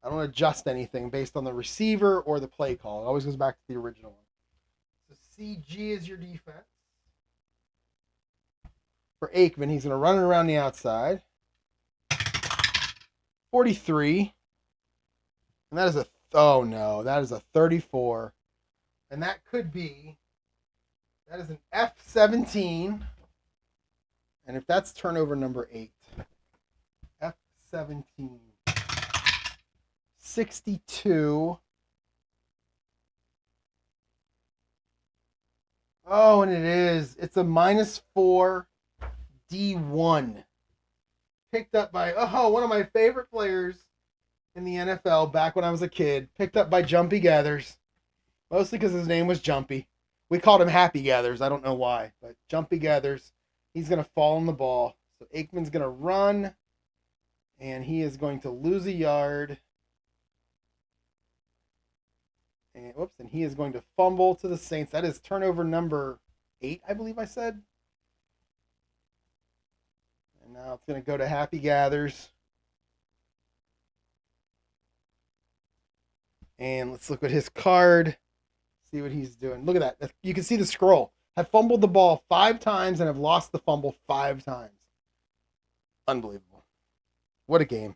I don't adjust anything based on the receiver or the play call. It always goes back to the original one. So CG is your defense. For Aikman, he's going to run it around the outside. 43. And that is that is a 34. And that is an F17. And if that's turnover number 8, F17. 62. Oh, and it is. It's a -4 D1. Picked up by, one of my favorite players in the NFL back when I was a kid. Picked up by Jumpy Gathers. Mostly because his name was Jumpy. We called him Happy Gathers. I don't know why. But Jumpy Gathers. He's going to fall on the ball. So Aikman's going to run. And he is going to lose a yard. And he is going to fumble to the Saints. That is turnover number 8, I believe I said. And now it's going to go to Happy Gathers. And let's look at his card. See what he's doing. Look at that. You can see the scroll. Have fumbled the ball 5 times and have lost the fumble 5 times. Unbelievable. What a game.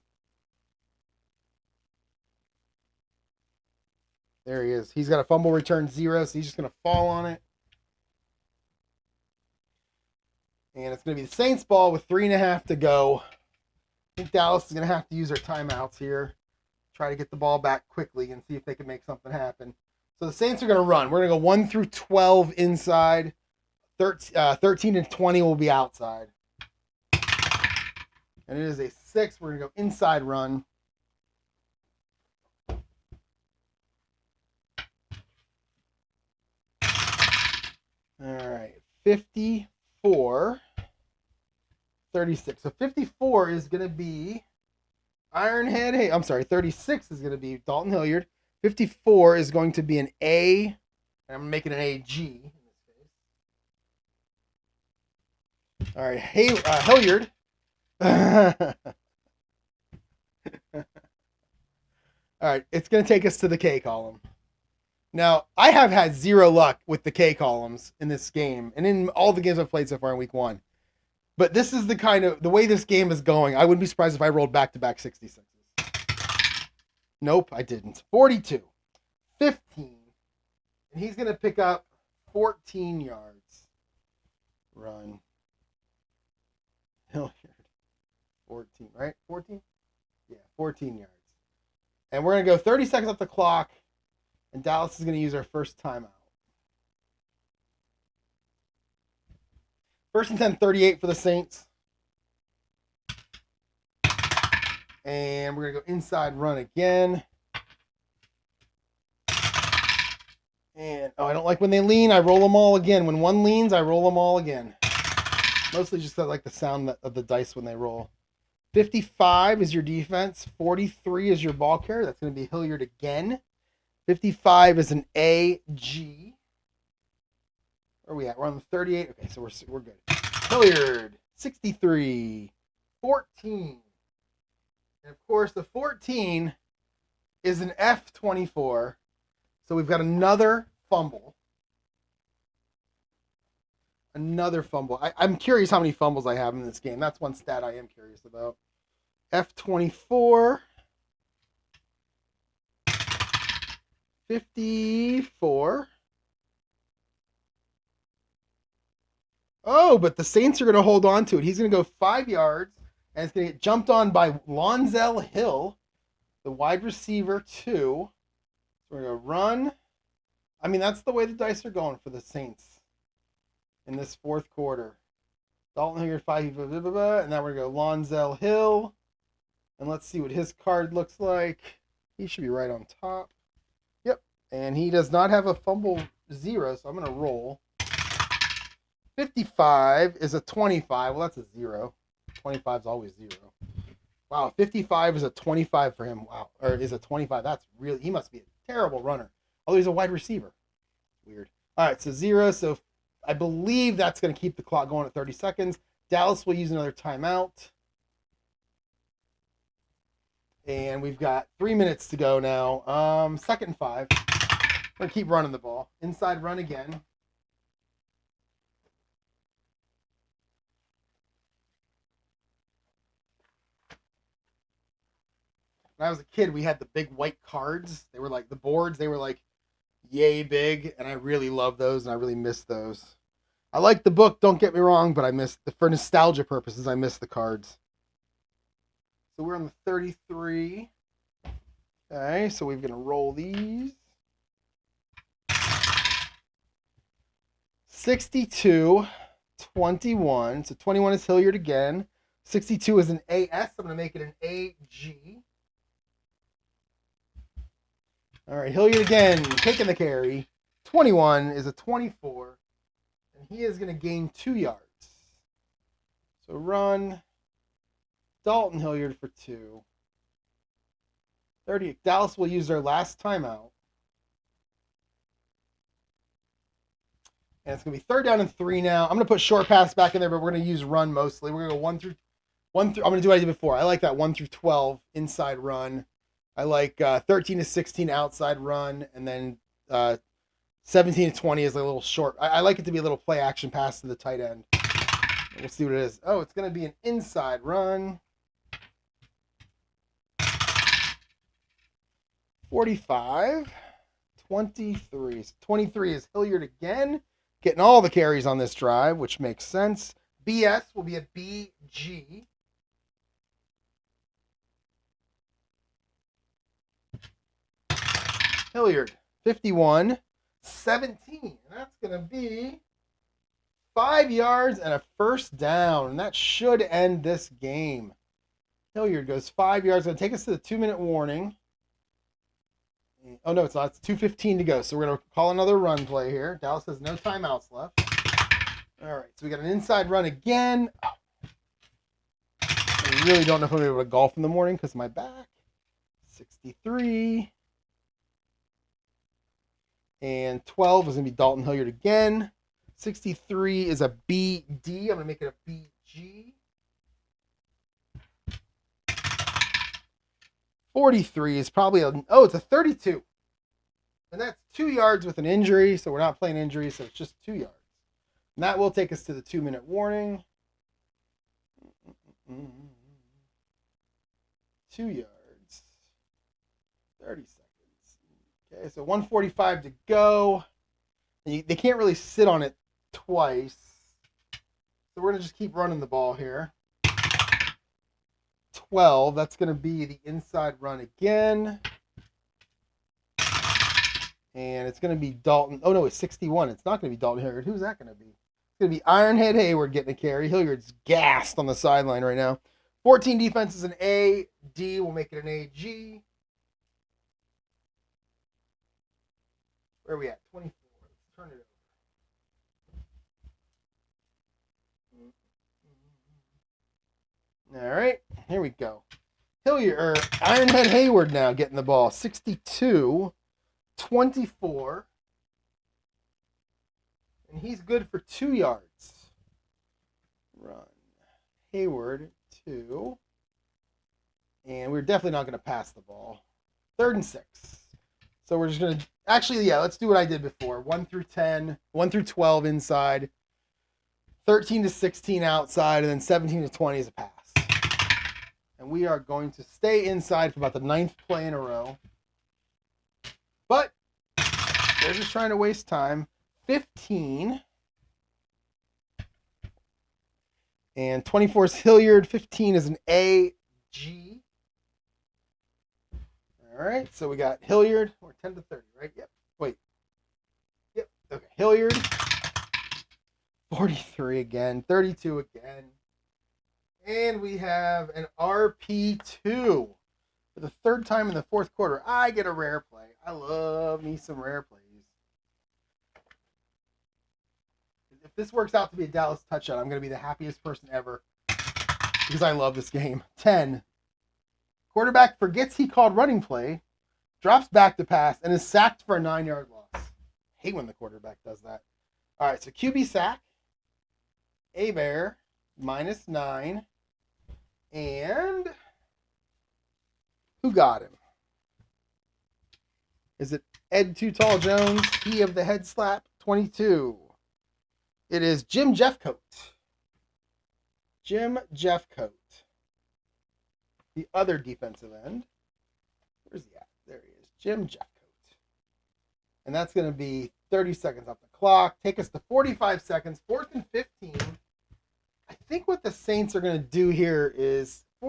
There he is. He's got a fumble return 0, so he's just going to fall on it. And it's going to be the Saints ball with 3.5 to go. I think Dallas is going to have to use their timeouts here. Try to get the ball back quickly and see if they can make something happen. So the Saints are going to run. We're going to go 1 through 12 inside. 13 and 20 will be outside. And it is a 6. We're going to go inside run. All right. 54. 36. So 54 is going to be Ironhead. Hey, I'm sorry. 36 is going to be Dalton Hilliard. 54 is going to be an A. And I'm making an AG in this case. All right. Hey, Hilliard. All right. It's going to take us to the K column. Now, I have had 0 luck with the K columns in this game and in all the games I've played so far in week 1. But this is the way this game is going. I wouldn't be surprised if I rolled back-to-back 66s. Nope, I didn't. 42. 15. And he's going to pick up 14 yards. Run. Hilliard. 14, right? 14? Yeah, 14 yards. And we're going to go 30 seconds off the clock. And Dallas is going to use our first timeout. First and 10, 38 for the Saints. And we're going to go inside run again. And, I don't like when they lean. I roll them all again. When one leans, I roll them all again. Mostly just I like the sound of the dice when they roll. 55 is your defense. 43 is your ball carrier. That's going to be Hilliard again. 55 is an AG. Where are we at? We're on the 38. Okay, so we're good. Hilliard, 63. 14. And, of course, the 14 is an F24. So we've got another fumble. Another fumble. I'm curious how many fumbles I have in this game. That's one stat I am curious about. F24. 54. Oh, but the Saints are going to hold on to it. He's going to go 5 yards, and it's going to get jumped on by Lonzel Hill, the wide receiver, 2. So we're going to run. I mean, that's the way the dice are going for the Saints in this fourth quarter. Dalton Hilliard, 5, and now we're going to go Lonzel Hill. And let's see what his card looks like. He should be right on top. Yep. And he does not have a fumble 0, so I'm going to roll. 55 is a 25. Well, that's a 0. 25 is always 0. Wow, 55 is a 25 for him. Wow. Or is a 25. That's really, he must be a terrible runner. Although he's a wide receiver. Weird. All right, so 0. So I believe that's going to keep the clock going at 30 seconds. Dallas will use another timeout. And we've got 3 minutes to go now. 2nd and 5. We're going to keep running the ball. Inside run again. When I was a kid, we had the big white cards. They were like the boards. They were like yay big, and I really love those, and I really miss those. I like the book, don't get me wrong, but for nostalgia purposes, I miss the cards. So we're on the 33. Okay, so we're going to roll these. 62, 21. So 21 is Hilliard again. 62 is an AS. I'm going to make it an AG. All right, Hilliard again, taking the carry. 21 is a 24. And he is going to gain 2 yards. So run. Dalton Hilliard for 2. 30. Dallas will use their last timeout. And it's going to be 3rd down and 3 now. I'm going to put short pass back in there, but we're going to use run mostly. We're going to go 1 through. I'm going to do what I did before. I like that 1 through 12 inside run. I like 13 to 16 outside run, and then 17 to 20 is a little short. I like it to be a little play action pass to the tight end. We'll see what it is. Oh, it's going to be an inside run. 45. 23. 23 is Hilliard again. Getting all the carries on this drive, which makes sense. BS will be a BG. Hilliard, 51. 17. That's going to be 5 yards and a first down. And that should end this game. Hilliard goes 5 yards. Going to take us to the 2-minute warning. Oh, no, it's not. It's 2:15 to go. So we're going to call another run play here. Dallas has no timeouts left. All right, so we got an inside run again. I really don't know if I'm able to golf in the morning because of my back. 63. And 12 is going to be Dalton Hilliard again. 63 is a BD. I'm going to make it a BG. 43 is probably it's a 32. And that's 2 yards with an injury, so we're not playing injury, so it's just 2 yards. And that will take us to the 2-minute warning. 2 yards. 30 seconds. Okay, so 1:45 to go. And they can't really sit on it twice. So we're going to just keep running the ball here. 12, that's going to be the inside run again. And it's going to be Dalton. Oh, no, it's 61. It's not going to be Dalton Hilliard. Who's that going to be? It's going to be Ironhead Hayward getting a carry. Hilliard's gassed on the sideline right now. 14 defense is an A. D will make it an AG. Where are we at? 24. Let's turn it over. All right, here we go. Ironhead Hayward now getting the ball. 62, 24. And he's good for 2 yards. Run. Hayward, 2. And we're definitely not going to pass the ball. 3rd and 6. So we're just going to... Actually, yeah, let's do what I did before. 1 through 10, 1 through 12 inside. 13 to 16 outside, and then 17 to 20 is a pass. And we are going to stay inside for about the 9th play in a row. But they're just trying to waste time. 15. And 24 is Hilliard. 15 is an AG. All right, so we got Hilliard. We're 10 to 30, right? Yep. Wait. Yep. Okay, Hilliard. 43 again. 32 again. And we have an RP2 for the 3rd time in the 4th quarter. I get a rare play. I love me some rare plays. If this works out to be a Dallas touchdown, I'm going to be the happiest person ever because I love this game. 10. Quarterback forgets he called running play, drops back to pass, and is sacked for a 9-yard loss. I hate when the quarterback does that. All right, so QB sack. A-Bear, -9. And who got him? Is it Ed Too Tall Jones? He of the head slap, 22. It is Jim Jeffcoat. Jim Jeffcoat. The other defensive end. Where's he at? There he is. Jim Jeffcoat. And that's going to be 30 seconds off the clock. Take us to 45 seconds. 4th and 15. I think what the Saints are going to do here is we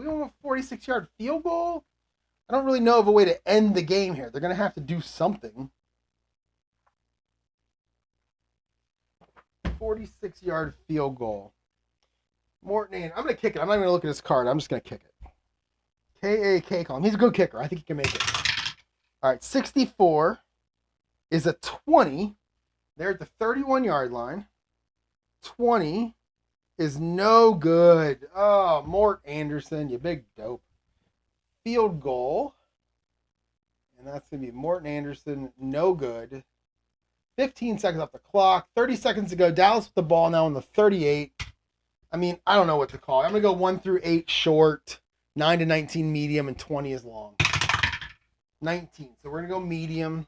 want a 46-yard field goal. I don't really know of a way to end the game here. They're going to have to do something. 46-yard field goal. Morton, I'm going to kick it. I'm not even going to look at his card. I'm just going to kick it. K-A-K column. He's a good kicker. I think he can make it. All right, 64 is a 20. They're at the 31-yard line. 20 is no good. Oh, Mort Anderson, you big dope. Field goal. And that's going to be Morton Anderson, no good. 15 seconds off the clock. 30 seconds to go. Dallas with the ball now on the 38. I mean, I don't know what to call it. I'm going to go 1 through 8 short, 9 to 19 medium, and 20 is long. 19. So we're going to go medium.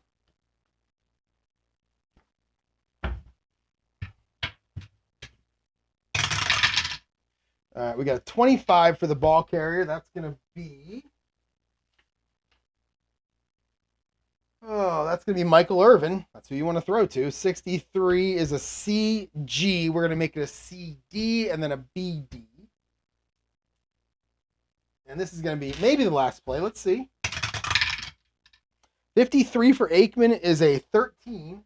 All right, we got a 25 for the ball carrier. That's going to be... Oh, that's going to be Michael Irvin. That's who you want to throw to. 63 is a CG. We're going to make it a CD and then a BD. And this is going to be maybe the last play. Let's see. 53 for Aikman is a 13.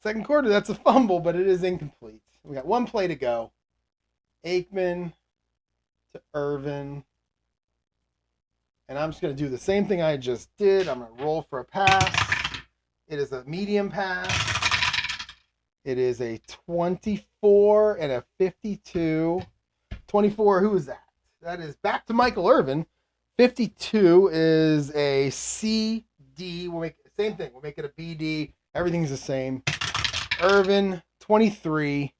Second quarter, that's a fumble, but it is incomplete. We got one play to go. Aikman to Irvin. And I'm just going to do the same thing I just did. I'm going to roll for a pass. It is a medium pass. It is a 24 and a 52. 24, who is that? That is back to Michael Irvin. 52 is a CD. We'll make the same thing. We'll make it a BD. Everything's the same. Irvin, 23,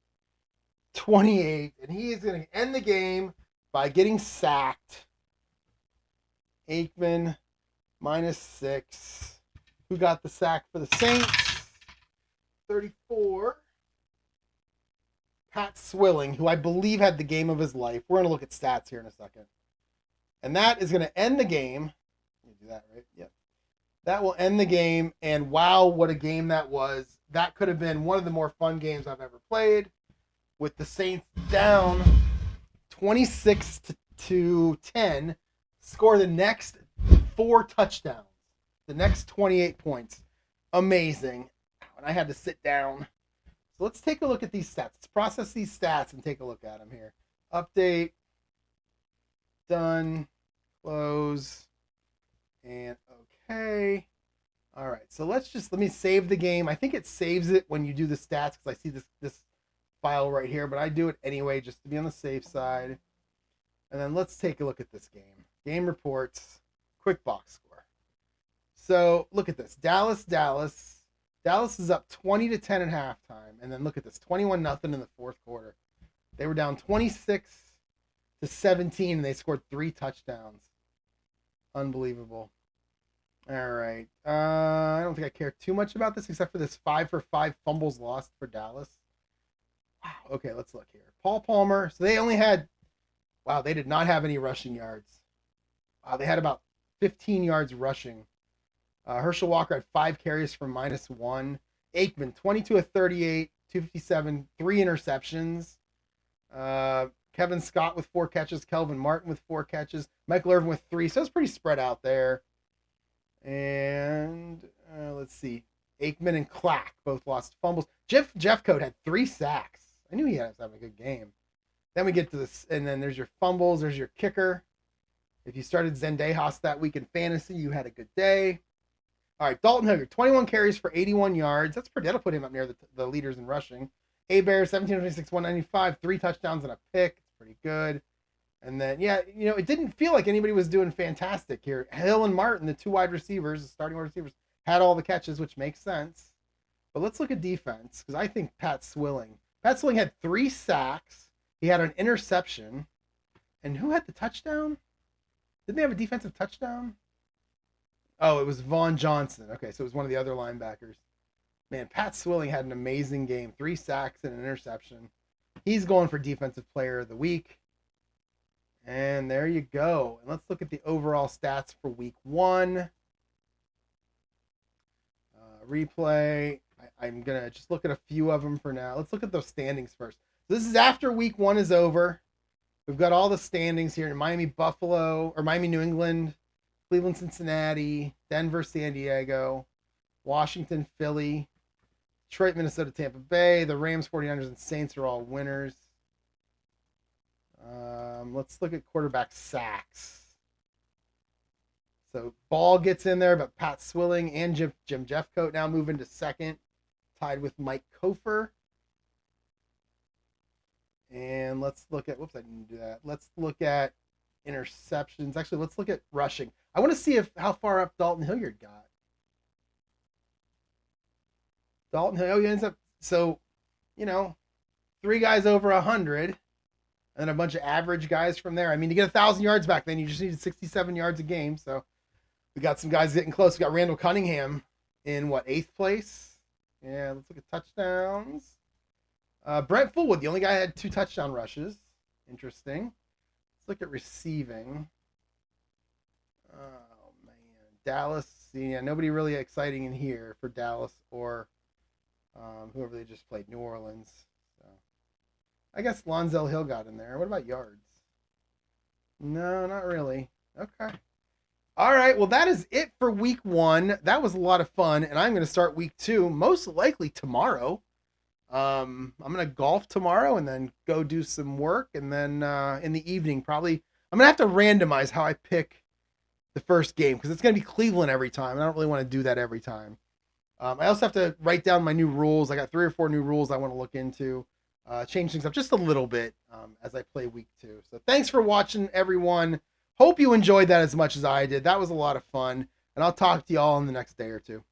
28. And he is going to end the game by getting sacked. Aikman, -6. Who got the sack for the Saints? 34. Pat Swilling, who I believe had the game of his life. We're going to look at stats here in a second. And that is going to end the game. Let me do that, right? Yep. That will end the game. And wow, what a game that was. That could have been one of the more fun games I've ever played. With the Saints down 26 to 10. Score the next 4 touchdowns. The next 28 points. Amazing. And I had to sit down. So let's take a look at these stats. Let's process these stats and take a look at them here. Update. Done. Close. And okay. All right. So let me save the game. I think it saves it when you do the stats because I see this file right here, but I do it anyway just to be on the safe side. And then let's take a look at this game. Game reports, quick box score. So look at this. Dallas is up 20 to 10 at halftime. And then look at this, 21-0 in the fourth quarter. They were down 26 to 17 and they scored 3 touchdowns. Unbelievable. All right. I don't think I care too much about this except for this 5 for 5 fumbles lost for Dallas. Wow. Okay, let's look here. Paul Palmer. So they only had, wow, they did not have any rushing yards. Wow, they had about 15 yards rushing. Herschel Walker had 5 carries for -1. Aikman, 22 of 38, 257, 3 interceptions. Kevin Scott with 4 catches. Kelvin Martin with 4 catches. Michael Irvin with 3. So it's pretty spread out there. And let's see. Aikman and Clack both lost fumbles. Jeffcoat had 3 sacks. I knew he was having a good game. Then we get to this, and then there's your fumbles. There's your kicker. If you started Zendejas that week in fantasy, you had a good day. All right, Dalton Hilliard, 21 carries for 81 yards. That'll put him up near the leaders in rushing. Bear, 17 26, 195, 3 touchdowns and a pick. It's pretty good. And then, yeah, it didn't feel like anybody was doing fantastic here. Hill and Martin, the 2 wide receivers, the starting wide receivers, had all the catches, which makes sense. But let's look at defense, because I think Pat Swilling had 3 sacks. He had an interception. And who had the touchdown? Didn't they have a defensive touchdown? Oh, it was Vaughn Johnson. Okay, so it was one of the other linebackers. Man, Pat Swilling had an amazing game. 3 sacks and an interception. He's going for Defensive Player of the Week. And there you go. And let's look at the overall stats for week 1. Replay. I'm going to just look at a few of them for now. Let's look at those standings first. So this is after week 1 is over. We've got all the standings here in Miami, New England, Cleveland, Cincinnati, Denver, San Diego, Washington, Philly, Detroit, Minnesota, Tampa Bay. The Rams, 49ers, and Saints are all winners. Let's look at quarterback sacks. So Ball gets in there, but Pat Swilling and Jim Jeffcoat now move into second, tied with Mike Kofer. And let's look at, whoops, I didn't do that. Let's look at interceptions. Actually, let's look at rushing. I want to see how far up Dalton Hilliard got. Dalton Hilliard ends up, so, 3 guys over 100. And then a bunch of average guys from there. I mean, to get 1,000 yards back then, you just needed 67 yards a game. So we got some guys getting close. We got Randall Cunningham in, 8th place? Yeah, let's look at touchdowns. Brent Fullwood, the only guy who had 2 touchdown rushes. Interesting. Let's look at receiving. Oh man, Dallas. Yeah, nobody really exciting in here for Dallas or whoever they just played, New Orleans. So I guess Lonzel Hill got in there. What about yards? No, not really. Okay. All right. Well, that is it for week 1. That was a lot of fun, and I'm going to start week 2 most likely tomorrow. I'm gonna golf tomorrow and then go do some work, and then in the evening probably I'm gonna have to randomize how I pick the first game because it's gonna be Cleveland every time, and I don't really want to do that every time. I also have to write down my new rules. I got 3 or 4 new rules I want to look into, change things up just a little bit as I play week 2. So thanks for watching, everyone. Hope you enjoyed that as much as I did. That was a lot of fun, and I'll talk to you all in the next day or two.